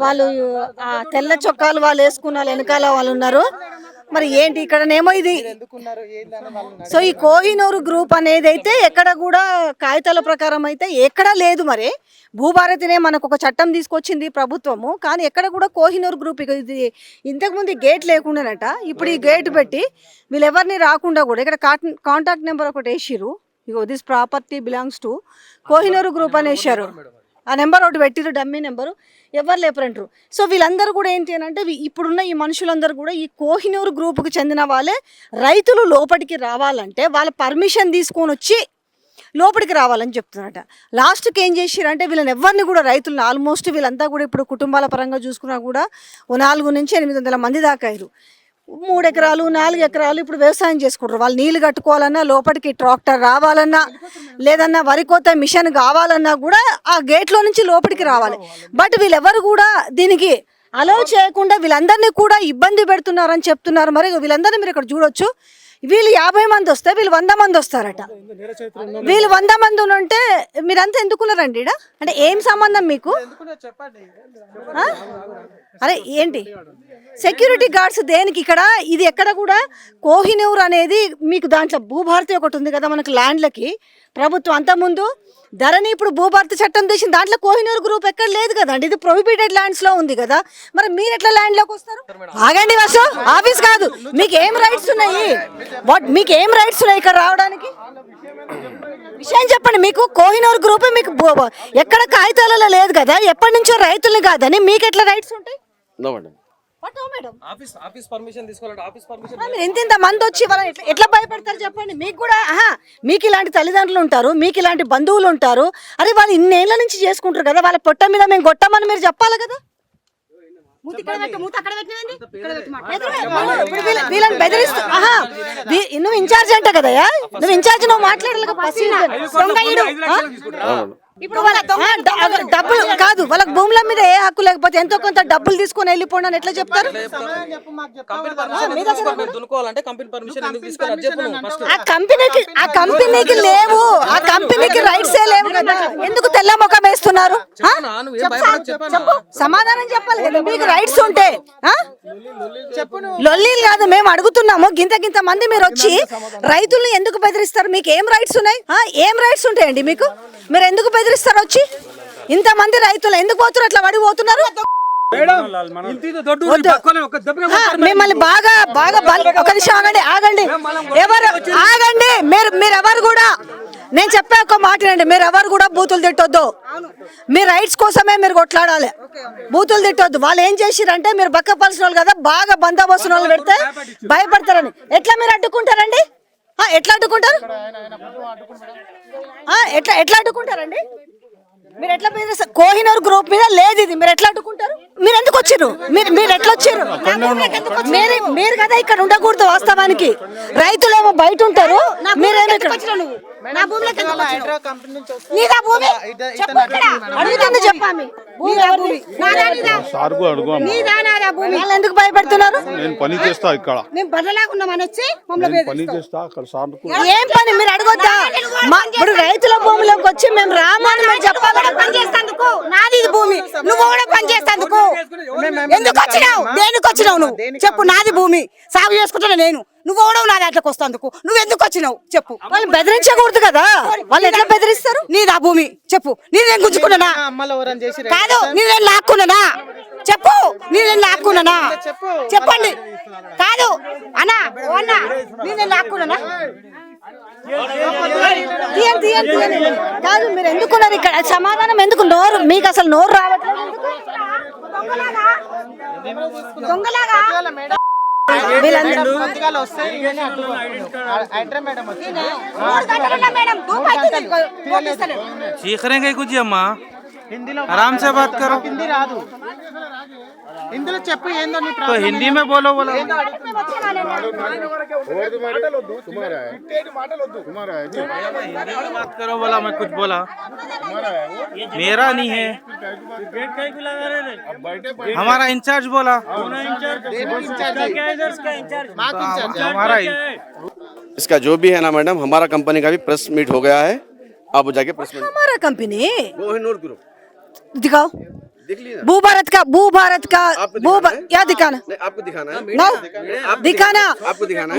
వాళ్ళు తెల్ల చొక్కాలు వాళ్ళు వేసుకున్న వెనకాల వాళ్ళు ఉన్నారు. మరి ఏంటి ఇక్కడనేమో ఇది. సో ఈ కోహినూరు గ్రూప్ అనేది అయితే ఎక్కడ కూడా కాగితాల ప్రకారం అయితే ఎక్కడా లేదు. మరి భూభారతినే మనకు ఒక చట్టం తీసుకొచ్చింది ప్రభుత్వము, కానీ ఎక్కడ కూడా కోహినూరు గ్రూప్ ఇది ఇంతకుముందు గేట్ లేకుండానట, ఇప్పుడు ఈ గేట్ పెట్టి వీళ్ళు ఎవరిని రాకుండా కూడా ఇక్కడ కాంటాక్ట్ నెంబర్ ఒకటి వేసిరు. ఇగో this property belongs to Kohinoor group అని వేసారు. ఆ నెంబర్ ఒకటి పెట్టిరు, డమ్మీ నెంబరు, ఎవరు లేపరంటారు. సో వీళ్ళందరూ కూడా ఏంటి అని అంటే, ఇప్పుడున్న ఈ మనుషులందరూ కూడా ఈ కోహినూరు గ్రూప్కి చెందిన వాళ్ళే. రైతులు లోపలికి రావాలంటే వాళ్ళ పర్మిషన్ తీసుకొని వచ్చి లోపలికి రావాలని చెప్తున్నారట. లాస్ట్కి ఏం చేసిరంటే వీళ్ళని ఎవరిని కూడా, రైతులను ఆల్మోస్ట్ వీళ్ళంతా కూడా ఇప్పుడు కుటుంబాల పరంగా చూసుకున్నా కూడా 400 నుంచి 800 మంది దాకా అయ్యారు. 3 ఎకరాలు 4 ఎకరాలు ఇప్పుడు వ్యవసాయం చేసుకుంటారు. వాళ్ళు నీళ్లు కట్టుకోవాలన్నా, లోపలికి ట్రాక్టర్ రావాలన్నా, లేదన్నా వరి కోత మిషన్ కావాలన్నా కూడా ఆ గేట్లో నుంచి లోపలికి రావాలి. బట్ వీళ్ళెవరు కూడా దీనికి అలౌ చేయకుండా వీళ్ళందరినీ కూడా ఇబ్బంది పెడుతున్నారని చెప్తున్నారు. మరి వీళ్ళందరినీ మీరు ఇక్కడ చూడొచ్చు. వీళ్ళు 50 మంది వస్తే వీళ్ళు 100 మంది వస్తారట. వీళ్ళు 100 మంది ఉంటే మీరంతా ఎందుకున్నారండి ఈడ? అంటే ఏం సంబంధం మీకు? ఆ? అరే ఏంటి సెక్యూరిటీ గార్డ్స్ దేనికి ఇక్కడ? ఇది ఎక్కడ కూడా కోహినూర్ అనేది మీకు దాంట్లో భూభారతి ఒకటి ఉంది కదా మనకు ల్యాండ్లకి ప్రభుత్వం. అంతకుముందు ధరణి ఇప్పుడు భూభారతి చట్టం తీసిన దాంట్లో కోహినూర్ గ్రూప్ ఎక్కడ లేదు కదండి. ఇది ప్రొహిబిటెడ్ ల్యాండ్స్ లో ఉంది కదా. మరి మీరు ఎట్లా ల్యాండ్ లోకి వస్తారు? ఆగండి బస్సు ఆఫీస్ కాదు. మీకు ఏం రైట్స్ ఉన్నాయి? మీకు ఏం రైట్స్ ఉన్నాయి ఇక్కడ రావడానికి? విషయం చెప్పండి. మీకు కోహినూర్ గ్రూప్ మీకు ఎక్కడ కాగితాలలో లేదు కదా, ఎప్పటి నుంచో రైతులు కాదని మీకు ఎట్లా రైట్స్ ఉంటాయి? ఆఫీస్ పర్మిషన్ తీసుకోవాలంటే ఆఫీస్ పర్మిషన్ ఎంత మంది వచ్చి వాళ్ళని ఎట్లా భయపెడతారు చెప్పండి? మీకు కూడా మీకు ఇలాంటి తల్లిదండ్రులు ఉంటారు, మీకు ఇలాంటి బంధువులు ఉంటారు. అరే వాళ్ళు ఇన్నేళ్ల నుంచి చేసుకుంటారు కదా, వాళ్ళ పొట్ట మీద మేము కొట్టామని మీరు చెప్పాలి కదా. వీళ్ళని బెదిరిస్తూ నువ్వు ఇన్ఛార్జ్ అంట కదయా, నువ్వు ఇన్ఛార్జ్, నువ్వు మాట్లాడాలి. ఇప్పుడు వాళ్ళ డబ్బులు కాదు, వాళ్ళకి భూముల మీద ఏ హక్కు లేకపోతే ఎంతో కొంత డబ్బులు తీసుకొని వెళ్ళిపోండి అని ఎట్లా చెప్తారు? ఆ కంపెనీకి లేవు, ఆ కంపెనీకి రైట్స్ ఏ లేవు కదా. ఎందుకు తెల్ల ముఖం వేస్తున్నారు? సమాధానం చెప్పాలి కదా. మీకు రైట్స్ ఉంటే లొల్లీలు కాదు, మేము అడుగుతున్నాము. గింత మంది మీరు వచ్చి రైతుల్ని ఎందుకు బెదిరిస్తారు? మీకు ఏం రైట్స్ ఉన్నాయి? ఏం రైట్స్ ఉంటాయండి మీకు? మీరు ఎందుకు బెదిరిస్తారు వచ్చి? ఇంతమంది రైతులు ఎందుకు పోతున్నారు? అట్లా పడిపోతున్నారు. మిమ్మల్ని బాగా ఒక నిమిషం ఆగండి. ఎవరు ఆగండి? మీరెవరు కూడా, నేను చెప్పే ఒక మాట అండి, మీరు ఎవరు కూడా బూతులు తిట్టొద్దు. మీ రైట్స్ కోసమే మీరు కొట్లాడాలి, బూతులు తిట్టొద్దు. వాళ్ళు ఏం చేసిరంటే మీరు బక్కపలిసిన వాళ్ళు కదా, బాగా బందోబస్తు వాళ్ళు పెడితే భయపడతారని. ఎట్లా మీరు అడ్డుకుంటారండి? ఎట్లా అడ్డుకుంటారు? ఎట్లా అడ్డుకుంటారండి? మీరు ఎట్లా బెదిరిస్తారు? కోహినూర్ గ్రూప్ మీద లేదు ఇది, మీరు ఎట్లా అడ్డుకుంటారు? మీరు ఎందుకు వచ్చారు? మీరు ఎట్లా వచ్చారు? మీరు కదా ఇక్కడ ఉండకూడదు. వాస్తవానికి రైతులేమో బయట ఉంటారు, మీరేమో ఇక్కడ. ఎందుకు భయపెడుతున్నారు? ఏం పని మీరు అడగొద్దా? ఇప్పుడు రైతుల భూమిలోకి వచ్చి మేము రామని మేము చెప్పాలి. నాది భూమి, నువ్వు కూడా పని చేస్తాందుకు ఎందుకు వచ్చినావు? దేనికి వచ్చినావు నువ్వు చెప్పు? నాది భూమి, సాగు చేసుకుంటున్నా నేను, నువ్వు కూడా నా దాంట్లోకి వస్తాందుకు నువ్వు ఎందుకు వచ్చినావు చెప్పు? వాళ్ళు బెదిరించకూడదు కదా. వాళ్ళు ఎట్లా బెదిరిస్తారు? నీదా భూమి చెప్పు. నేను గుంజుకున్నానా? కాదు, నేను లాక్కున్నానా? చెప్పు. నేను లాక్కున్నానా? చెప్పండి. కాదు అన్నా, నేను లాక్కున్నానా? తీయండి. కాదు, మీరు ఎందుకున్నారు ఇక్కడ? సమాధానం ఎందుకు? నోరు మీకు అసలు నోరు రావట్లేదు. चीख रहे हैं कुछ अम्मा, आराम से बात करो. हिंदी रादू, ఇందులో చెప్పు ఏందో నీ ప్రాబ్లం. హిందీ మే బోలో బోలో. बात करो बोला, मैं कुछ बोला मेरा नहीं है, हमारा इंचार्ज बोला. हमारा इसका जो भी है ना मैडम, हमारा कंपनी का भी प्रेस मीट हो गया है. आप जाके प्रेस मीट. हमारा कंपनी कोहिनूर ग्रुप दिखाओ. भूभारत का क्या दिखाना? आपको दिखाना है. दिखाना आपको दिखाना है.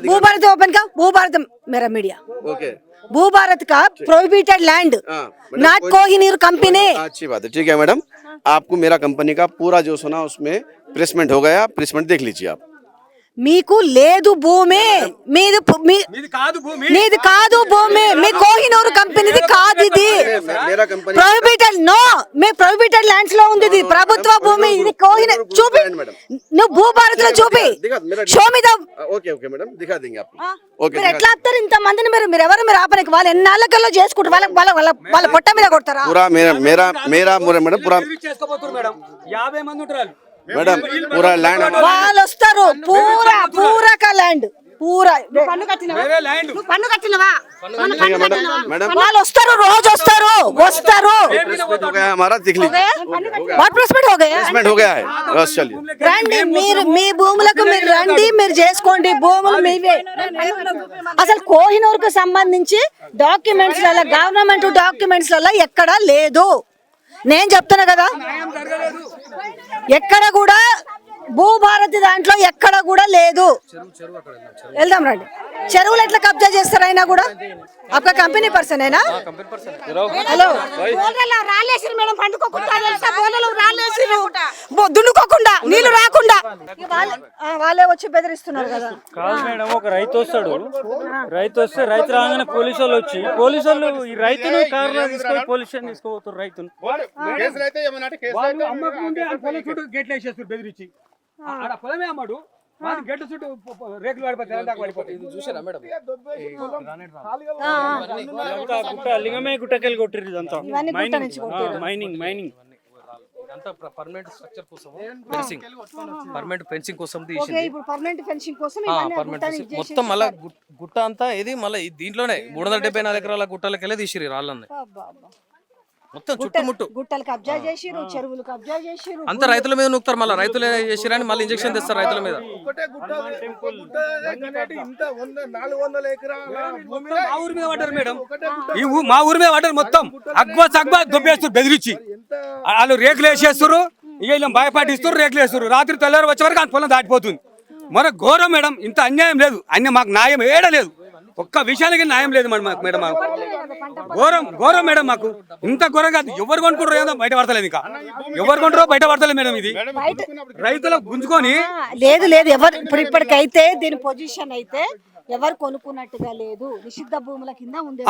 भूभारत ओपन का, भूभारत मेरा मीडिया. ओके. भूभारत का prohibited land, not Kohinoor company. अच्छी बात है, ठीक है मैडम. आपको मेरा कंपनी का पूरा जो सुना उसमें प्रेसमेंट हो गया. प्रेसमेंट देख लीजिए आप. మీకు లేదు భూమి, మీది కాదు భూమి, మీ కోహినూరు కంపెనీది కాదు ఇది. ప్రొహిబిటెడ్ నో, మీ ప్రొహిబిటెడ్ ల్యాండ్స్ లో ఉంది ఇది ప్రభుత్వ భూమి. ఇది కోహినూర్ చూపి, నువ్వు భూభారత్ లో చూపి, షో మీద. ఓకే ఓకే మేడం, దిఖా దేంగే आपको. మీరు ఎట్లా ఆపుతారు ఇంత మందిని? మీరు ఎవరు? మీరు ఆపడానికి వాళ్ళు ఎన్నాళ్ళకల్లో చేసుకుంటారు, వాళ్ళ పొట్ట మీద కొడతారా? पूरा मेरा मैडम पूरा 50 మంది ఉంటారు मैडम पूरा लैंड వాళ్ళు వస్తారు. పూరా కా ల్యాండ్ పూరా పన్ను కట్టినవా నువ్వు పన్ను కట్టినవా ठीक है मैडम मैडम వాళ్ళు వస్తారు, రోజు వస్తారు. प्रेसमेंट हो गया हमारा देख लीजिए వాట్ ప్రెస్మెంట్ हो गया प्रेसमेंट हो गया है बस चलिए రండి, మీరు మీ భూములకు మీరు రండి, మీరు చేసుకోండి, భూములు మీవే. అసలు కోహినూర్ కు సంబంధించి డాక్యుమెంట్స్ గవర్నమెంట్ డాక్యుమెంట్స్ ఎక్కడా లేదు. నేను చెప్తున్నా కదా, ఎక్కడ కూడా భూభారతి దాంట్లో ఎక్కడ కూడా లేదు. వెళ్దాం రండి. చెరువులు ఎట్లా కబ్జా చేస్తారు అయినా కూడా? आपका कंपनी पर्सन है ना? హలో, బోర్లలో రాలేసిరు మేడం, పండుకోకుండా తెలుసా? బోర్లలో రాలేసిరు, దున్నుకోకుండా నీళ్లు రాకుండా. వాళ్ళే వచ్చి బెదిరిస్తున్నారు కదా. కాదు మేడం, ఒక రైతు వస్తాడు, రైతు వస్తే రైతు రాగానే పోలీసు వాళ్ళు వచ్చి పోలీసు వాళ్ళు ఈ రైతును కారులో తీసుకొని పోలీస్ స్టేషన్ తీసుకోపోతారు. రైతును గేట్లు వేసేస్తారు బెదిరించి, ఆడ పొలమే అమ్మాడు, గేట్ చుట్టూ రేకులు పడిపోతాయి. చూసారా మేడం? గుట్ట లింగమే గుట్టకెళ్ళి కొట్టిరు. ఇదంతా మైనింగ్ ఇదంతా పర్మనెంట్ స్ట్రక్చర్ కోసం ఫెన్సింగ్, పర్మనెంట్ ఫెన్సింగ్ కోసం తీసింది. ఇప్పుడు పర్మనెంట్ ఫెన్సింగ్ కోసం పర్మనెంట్ ఫెన్సింగ్ మొత్తం మళ్ళా గుట్ట అంతా ఇది మళ్ళీ దీంట్లోనే 374 ఎకరాల గుట్టలకెళ్ళి తీసిరు రాళ్ళని మొత్తం చుట్టుముట్టు. గుట్టలు కబ్జా చేసిరు, చెరువులు కబ్జా చేసిరు. అంత రైతుల మీద నొక్కుతారు, మళ్ళీ రైతులే చేసిరని మళ్ళీ ఇంజక్షన్ తెస్తారు రైతుల మీద. మా ఊరి మీద పడ్డారు మేడం, మా ఊరి మీద పడ్డారు మొత్తం. అగ్బా దొబ్బేస్తారు బెదిరించి, వాళ్ళు రేకులు వేసేస్తారు, ఇక వీళ్ళని భయపడిస్తారు, రేకులు వేస్తారు. రాత్రి తెల్లారు వచ్చే వరకు ఆ పొలం దాటిపోతుంది. మన ఘోరం మేడం, ఇంత అన్యాయం లేదు. మాకు న్యాయం ఏడలేదు, ఒక్క విషయానికి న్యాయం లేదు మేడం. మాకు ఘోరం మేడం, మాకు ఇంత ఘోరం కాదు. ఎవరు కొనుక్కుంటారో ఏదో బయట పడతలేదు, ఇంకా ఎవరు కొంటారో బయట పడతలేదు మేడం. ఇది రైతులకు గుంజుకొని లేదు ఎవరు ఇప్పటికైతే దీని పొజిషన్ అయితే ఎవరు కొనుక్కున్నట్టుగా లేదు. నిషిద్ధ భూముల కింద ఉంది.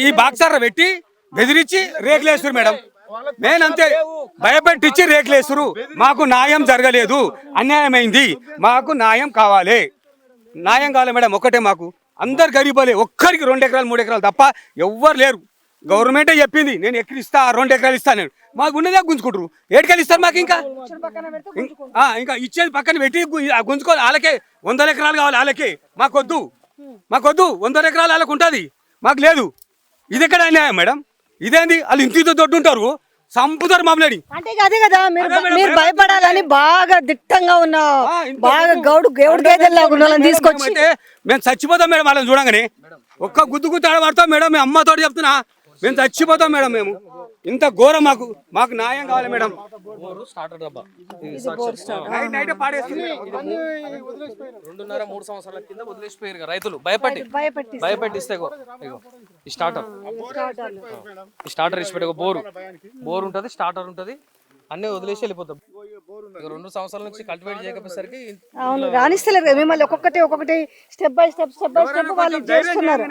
ఈ బాక్సర్ పెట్టి బెదిరించి రేకులు వేస్తారు మేడం. మెయిన్ అంతే, భయపెట్టించి రేకులు వేస్తారు. మాకు న్యాయం జరగలేదు, అన్యాయమైంది, మాకు న్యాయం కావాలి మేడం. ఒక్కటే, మాకు అందరు గరీబలే, ఒక్కరికి 2 ఎకరాలు 3 ఎకరాలు తప్ప ఎవ్వరు లేరు. గవర్నమెంటే చెప్పింది నేను ఎక్కడిస్తా 2 ఎకరాలు ఇస్తాను. మాకు ఉన్నదే గుంజుకుంటారు. ఏడుకెళ్ళి ఇస్తారు మాకు? ఇంకా ఇచ్చేది పక్కన పెట్టి గుంజుకోవాలి. వాళ్ళకే 100 ఎకరాలు కావాలి, వాళ్ళకే. మాకొద్దు 100 ఎకరాలు వాళ్ళకు ఉంటుంది, మాకు లేదు. ఇది ఎక్కడ అన్యాయం మేడం? ఇదేంది? వాళ్ళు ఇంత దొడ్డు ఉంటారు, సంపుతారు మమ్మల్ని. అంటే అదే కదా, మీరు భయపడాలని బాగా దిట్టంగా ఉన్న, బాగా గౌడు గేదెల్లాగా ఉన్న వాళ్ళని తీసుకొచ్చి మేము చచ్చిపోతాం మేడం. వాళ్ళని చూడంగానే ఒక్క గుద్దు ఆడబడతాం మేడం. మేము అమ్మతో చెప్తున్నా, మేము చచ్చిపోతాం మేడం. మేము ఇంత ఘోరం, మాకు న్యాయం కావాలి మేడం. స్టార్టర్ డబ్బా 2.5-3 సంవత్సరాల కింద వదిలేసిపోయారు రైతులు భయపెట్టిస్తే. ఈ స్టార్టర్ ఇచ్చిపెట్టే బోర్ ఉంటుంది, స్టార్టర్ ఉంటుంది, అన్నీ వదిలేసి వెళ్ళిపోతాం. 2 సంవత్సరాల నుంచి కల్టివేట్ చేయకపోయేసరికి రాణిస్తలేరు. మిమ్మల్ని ఒక్కొక్కటి స్టెప్ బై స్టెప్ వాళ్ళు చేస్తున్నారు.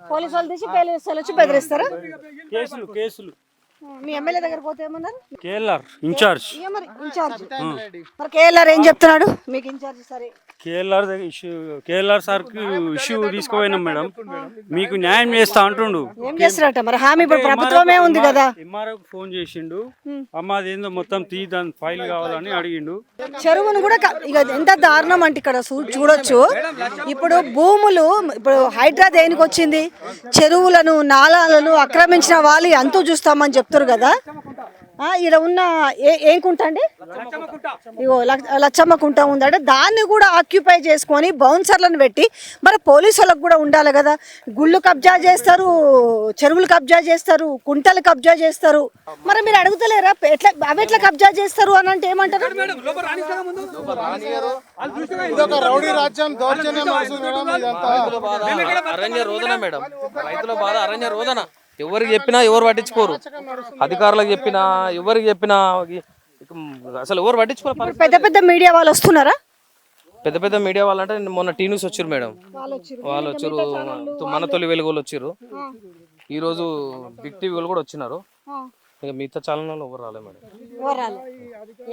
పోలీసు వాళ్ళు తీసి పోలీసు వచ్చి బెదిరిస్తారా? కేసులు మీ ఎమ్మెల్యే దగ్గర పోతే ఏమన్నారు? KLR incharge. మరి కేఎల్ఆర్ ఏం చెప్తున్నాడు? మీకు ఇన్ఛార్జ్ సరే, కేఎల్ఆర్ సార్కి ఇష్యూ తీసుకుపోయినాం మేడం, మీకు న్యాయం చేస్తా అంటుండు. ఏం చేస్తారట మరి? హామీ ఇప్పుడు ప్రభుత్వమే ఉంది కదా. ఎంఆర్ఓ ఫోన్ చేసిండు, అమ్మ అదేందో మొత్తం దాని ఫైల్ కావాలని అడిగిండు. చెరువును కూడా ఇక ఎంత దారుణం అంటే ఇక్కడ చూడొచ్చు. ఇప్పుడు భూములు, ఇప్పుడు హైడ్రా దేనికి వచ్చింది? చెరువులను నాలాలను ఆక్రమించిన వాళ్ళు అంతూ చూస్తామని చెప్తారు కదా. ఇక్కడ ఉన్న ఏం కుంట అండి? ఇగో లచ్చమ్మ కుంట ఉందంటే దాన్ని కూడా ఆక్యుపై చేసుకొని బౌన్సర్లను పెట్టి, మరి పోలీసు వాళ్ళకు కూడా ఉండాలి కదా. గుళ్ళు కబ్జా చేస్తారు, చెరువులు కబ్జా చేస్తారు, కుంటలు కబ్జా చేస్తారు. మరి మీరు అడుగుతలేరా అవి ఎట్లా కబ్జా చేస్తారు అని అంటే ఏమంటారు? అరణ్య రోదన మేడం, రైతుల బాధ అరణ్య రోదన. ఎవరికి చెప్పినా ఎవరు పట్టించుకోరు, అధికారులకు చెప్పినా ఎవరికి చెప్పినా అసలు ఎవరు పట్టించుకోరు. పెద్ద మీడియా వాళ్ళు వస్తున్నారా? పెద్ద మీడియా వాళ్ళు అంటే మొన్న టీ న్యూస్ వచ్చారు మేడం, వాళ్ళు వచ్చారు, మన తొలి వెలుగు వాళ్ళు వచ్చారు, ఈరోజు బిగ్ టీవీ వాళ్ళు కూడా వచ్చినారు. ఇక మిగతా ఛానల్ ఎవరు రాలేదు మేడం.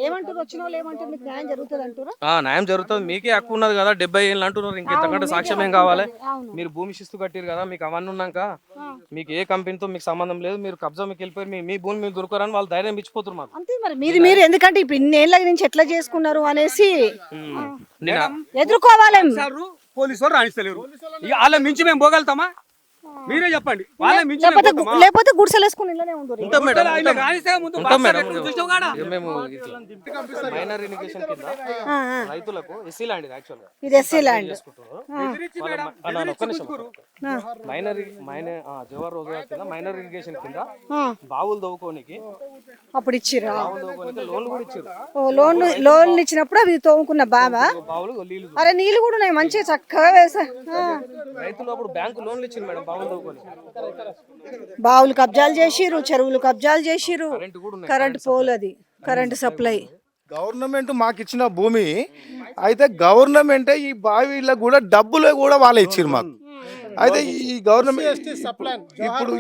ఏమంటారు వచ్చిన వాళ్ళు ఏమంటారు మీకు న్యాయం జరుగుతుంది అంటారా? న్యాయం జరుగుతుంది, మీకే హక్కు ఉన్నది కదా, 70 ఏళ్ళు అంటున్నారు, ఇంకెంతకంటే సాక్ష్యం ఏం కావాలి? అవును. మీరు భూమి శిస్తు కట్టారు కదా, మీకు అవన్నీ ఉన్నాక మీకు ఏ కంపెనీతో మీకు సంబంధం లేదు, మీరు కబ్జా మీకు వెళ్ళిపోయి మీ భూమి మీరు దొరకరని వాళ్ళు ధైర్యం ఇచ్చిపోతారు మాకు. అంతే మరి మీరు ఎందుకంటే ఇప్పుడు ఇన్నేళ్ళ నుంచి ఎట్లా చేసుకున్నారు అనేసి ఎదుర్కోవాలి. పోలీసు వాళ్ళు రాణిస్తలేరు, ఇక వాళ్ళ మించి మేము పోగలుగుతామా? మీరే చెప్పండి. వాళ్ళ మించి మేము పోతామా? లేకపోతే గుడిసెలు వేసుకుని ఇళ్ళనే ఉండరు. ఉంటాం మేడం, ఇలా రాణిస్తే ముందు ఉంటాం మేడం. బాక్సార్ చూసావు కాడా? ఇక మేము మైనర్ ఇరిగేషన్ కింద రైతులకు ఎస్సీ ల్యాండ్ ఇది యాక్చువల్ గా ఇది ఎస్సీ ల్యాండ్. బెదిరించి మేడం, ఒక్క నిమిషం. జవహర్ రోజ్గార్ కింద మైనర్ ఇరిగేషన్ కింద బావులు తవ్వుకోనికి అప్పుడు ఇచ్చిరా లోన్లు కూడా ఇచ్చారు. లోన్లు ఇచ్చినప్పుడు అవి తోముకున్న బాబా. బావులు నీళ్లు అరే నీళ్ళు కూడా ఉన్నాయి మంచిగా చక్కగా వేసా. రైతులు అప్పుడు బ్యాంకు లోన్లు ఇచ్చింది మేడం బావులు తవ్వుకొని. బావులు కబ్జాలు చేసిరు, చెరువులు కబ్జాలు చేసిరు, కరెంట్ పోల్ అది కరెంట్ సప్లై. గవర్నమెంట్ మాకు ఇచ్చిన భూమి అయితే గవర్నమెంటే ఈ బావిలకు కూడా డబ్బులు కూడా వాళ్ళే ఇచ్చారు మాకు. అయితే ఈ గవర్నమెంట్ ఇప్పుడు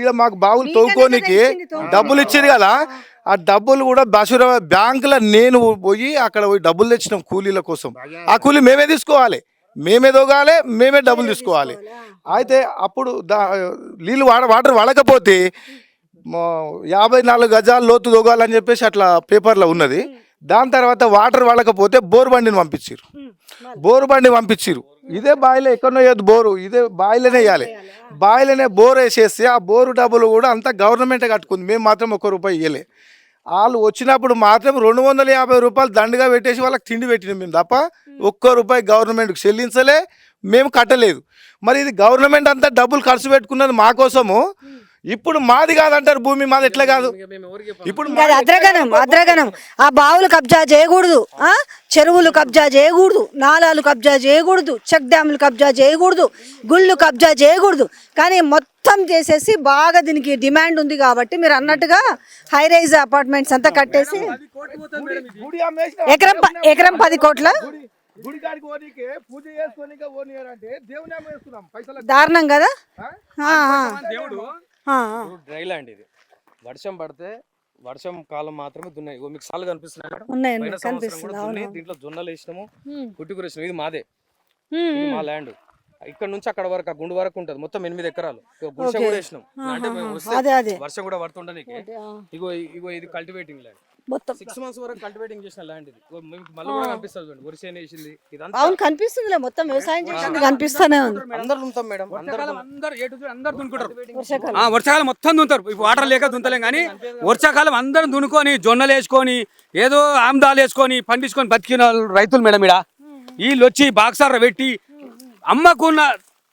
ఈడ మాకు బావులు తవ్వుకోనికి డబ్బులు ఇచ్చారు కదా, ఆ డబ్బులు కూడా బసూర బ్యాంకులో నేను పోయి అక్కడ పోయి డబ్బులు తెచ్చినాం కూలీల కోసం. ఆ కూలీ మేమే తీసుకోవాలి, మేమే తోగాలి, మేమే డబ్బులు తీసుకోవాలి. అయితే అప్పుడు నీళ్ళు వాటర్ వాడకపోతే 54 గజాల లోతు తోగాలని చెప్పేసి అట్లా పేపర్లో ఉన్నది. దాని తర్వాత వాటర్ వాడకపోతే బోరు బండిని పంపించిరు. ఇదే బాయిలో ఎక్కడో వేయద్దు బోరు, ఇదే బాయిలోనే వేయాలి. బాయిలోనే బోర్ వేసేస్తే ఆ బోరు డబ్బులు కూడా అంతా గవర్నమెంటే కట్టుకుంది, మేము మాత్రం ₹1 ఇవ్వలే. వాళ్ళు వచ్చినప్పుడు మాత్రం 250 రూపాయలు దండగా పెట్టేసి వాళ్ళకి తిండి పెట్టినాం మేము తప్ప ₹1 గవర్నమెంట్కి చెల్లించలే, మేము కట్టలేదు. మరి ఇది గవర్నమెంట్ అంతా డబ్బులు ఖర్చు పెట్టుకున్నది మా కోసము. ఇప్పుడు మాది కాదంటారు భూమి, మాది ఎట్లా కాదు? ఇప్పుడు అద్రగనం ఆ బావులు కబ్జా చేయకూడదు, చెరువులు కబ్జా చేయకూడదు, నాలాలు కబ్జా చేయకూడదు, చెక్ డ్యాములు కబ్జా చేయకూడదు, గుళ్ళు కబ్జా చేయకూడదు. కానీ మొత్తం చేసేసి బాగా దీనికి డిమాండ్ ఉంది కాబట్టి మీరు అన్నట్టుగా హై రైజ్ అపార్ట్మెంట్స్ అంతా కట్టేసి ఎకరం 10 కోట్ల దారుణం కదా. డ్రై ల్యాండ్ ఇది, వర్షం పడితే వర్షం కాలం మాత్రమే దున్నాయి. మీకు సార్లు కనిపిస్తున్నాయి, దీంట్లో జొన్నలు వేసినాము, పుట్టుకూర వేసినాము. ఇది మాదే, ఇది మా ల్యాండ్. ఇక్కడ నుంచి అక్కడ వరకు ఆ గుండు వరకు ఉంటది, మొత్తం 8 ఎకరాలు. గుడిసె కూడా వేసినాం, అంటే మేము వస్తే వర్షం కూడా పడుతుండడానికి. ఇగో ఇది కల్టివేటింగ్ ల్యాండ్, 6 months వరకు కల్టివేటింగ్ చేసిన ల్యాండ్ ఇది. మీకు మళ్ళీ కూడా కనిపిస్తుంది చూడండి, వరిసేన వేసింది. ఇదంతా కనిపిస్తుంది, మొత్తం వ్యవసాయం చేసింది కనిపిస్తానే ఉంది. అందరు ఉంటాం మేడం, అందరు దున్నుకుంటారు. వర్షాకాలం మొత్తం దున్నుతారు, వాటర్ లేక దున్నలేం. కానీ వర్షాకాలం అందరం దున్నుకొని జొన్నలు వేసుకొని ఏదో ఆమ్దాలు వేసుకొని పండించుకొని బతికిన రైతులు మేడం. ఇక్కడ వీళ్ళు వచ్చి బాక్సార పెట్టి అమ్మకున్న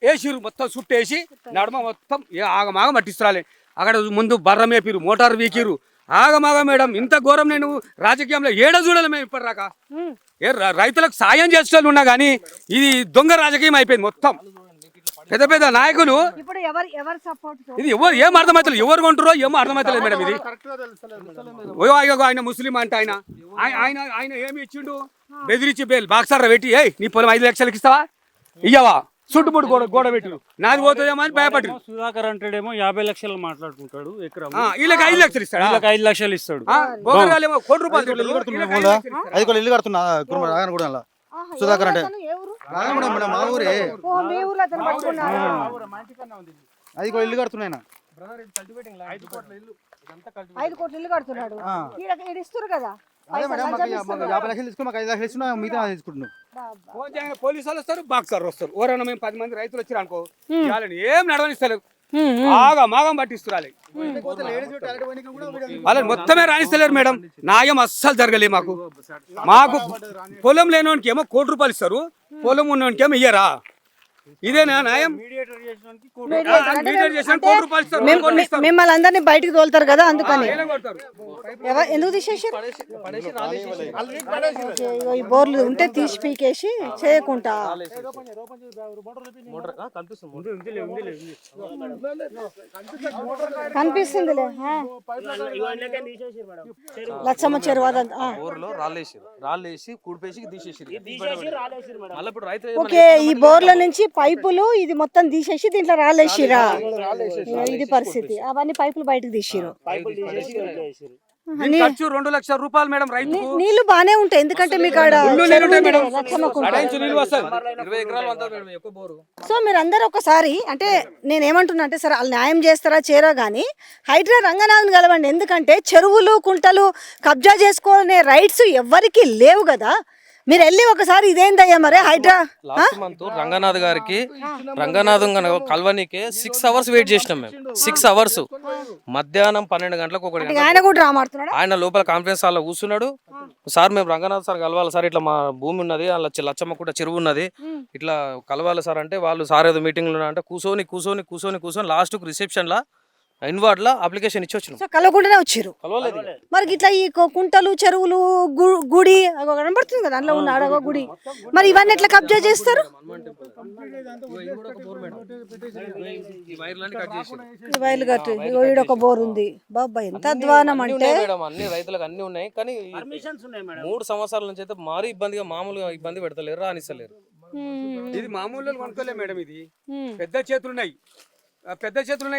వేసిరు, మొత్తం చుట్టేసి నడమ మొత్తం ఆగమాగ మట్టిస్తురాలి. అక్కడ ముందు బర్ర మేపిరు, మోటార్ వీకిరు, ఆగమాగ మేడం. ఇంత ఘోరం నేను రాజకీయంలో ఏడో చూడాలి మేము ఇప్పటిదాకా. రైతులకు సాయం చేసేవాళ్ళు ఉన్నా కానీ ఇది దొంగ రాజకీయం అయిపోయింది మొత్తం. పెద్ద పెద్ద నాయకులు ఇది ఏం అర్థమవుతలేదు, ఎవరు కొంటారో ఏమో అర్థమవుతలేదు మేడం. ఇది ఆయన ముస్లిం అంటే ఆయన ఏమి ఇచ్చిండు, బెదిరించి బాక్సార పెట్టి నీ పొలం 5 లక్షలకి ఇస్తావా, ఇయ్యవా, చుట్టుముట్టు గోడ పెట్టిరు, నాది పోతుందేమో అని భయపడి. సుధాకర్ అంటాడేమో 50 లక్షలు మాట్లాడుకుంటాడు ఎకరం, వీళ్ళకి 5 లక్షలు ఇస్తాడు, 5 లక్షలు ఇస్తాడు. ₹1 కోటి. 5 కోట్ల ఇల్లు కడుతున్నా సుధాకర్ అంటే 5 కోట్ల ఇల్లు కడుతున్నాయి. 5 కోట్ల ఇల్లు కడుతున్నాడు, ఇస్తారు కదా. 50 లక్షలు తీసుకుని మాకు 5 లక్షలు ఇస్తున్నా, మిగతా తీసుకుంటున్నాం. పోలీసు వాళ్ళు వస్తారు, బాక్సార్ వస్తారు. ఎవరైనా మేము 10 మంది రైతులు వచ్చారు అనుకో, ఏం నడవనిస్తలేదు, మాగం పట్టిస్తురాలి. వాళ్ళని మొత్తమే రాణిస్తలేరు మేడం. న్యాయం అస్సలు జరగలేదు మాకు. పొలం లేనోనికి ఏమో ₹1 ఇస్తారు, పొలం ఉన్నోనికి ఏమో ఇయ్యరా. ఇదేనా న్యాయం? మిమ్మల్ని అందరినీ బయటకు తోలుతారు కదా, అందుకని ఎందుకు తీసేసారు? ఈ బోర్లు ఉంటే తీసి పీకేసి చేయకుండా కనిపిస్తుందిలే. లచ్చమ్మ చెరువు రాళ్ళేసి కూడిపేసి తీసేసి. ఓకే, ఈ బోర్ల నుంచి పైపులు ఇది మొత్తం తీసేసి దీంట్లో రాళ్ళేసిరా ఇది పరిస్థితి. అవన్నీ పైపులు బయటకు తీసిరు. దీని ఖర్చు 2 లక్షల రూపాయలు మేడం రైతుకు. నీళ్లు బానే ఉంటాయి ఎందుకంటే మీకు ఆడ అడైంచు నీళ్ళు వస్తాయి. 20 ఎకరాలు అంతా మేడం ఎక్కువ బోరు. సో మీరు అందరు ఒకసారి అంటే నేను ఏమంటున్నా అంటే సరే వాళ్ళు న్యాయం చేస్తారా చేరా కానీ హైడ్రా రంగనాథన్ కలవండి. ఎందుకంటే చెరువులు కుంటలు కబ్జా చేసుకునే రైట్స్ ఎవ్వరికి లేవు కదా. మీరు వెళ్ళి ఒకసారి ఇదేందయ్యా మరి హైడ్రా లాస్ట్ మంత్ రంగనాథ్ గారికి రంగనాథం కల్వనీకి 6 అవర్స్ వెయిట్ చేసినాం మేము. 6 అవర్స్ మధ్యాహ్నం 12 గంటలకు ఆయన కూడా రామాడుతున్నాడు. ఆయన లోపల కాన్ఫరెన్స్ హాల్లో కూర్చున్నాడు. సార్ మేము రంగనాథ్ సార్ కలవాలి సార్, ఇట్లా మా భూమి ఉన్నది అలా లచ్చమ్మ కూడా చెరువు ఉన్నది ఇట్లా కలవాలి సార్ అంటే వాళ్ళు సార్ ఏదో మీటింగ్లో అంటే కూర్చొని లాస్ట్ రిసెప్షన్ లా ఇన్వార్డ్ లా అప్లికేషన్ ఇచ్చి వచ్చినాం. సో కలవకుండానే వచ్చారు. మరి ఇట్లా ఈ కుంటలు చెరువులు గుడి అగో కనబడుతుంది కదా అందులో ఉన్న ఆడగో గుడి, మరి ఇవన్నీ ఎట్లా కబ్జా చేస్తారు? ఈ వైర్లు కట్టి ఈడొక బోర్ ఉంది. బాబా ఎంత అధ్వానం అంటే అన్ని రైతులకు అన్ని ఉన్నాయి కానీ 3 సంవత్సరాల నుంచి అయితే మారీ మామూలుగా ఇబ్బంది పెడతలేరు, రానిస్తలేరు. ఇది మామూలు కొనుక్కోలే మేడం, ఇది పెద్ద చేతులు ఉన్నాయి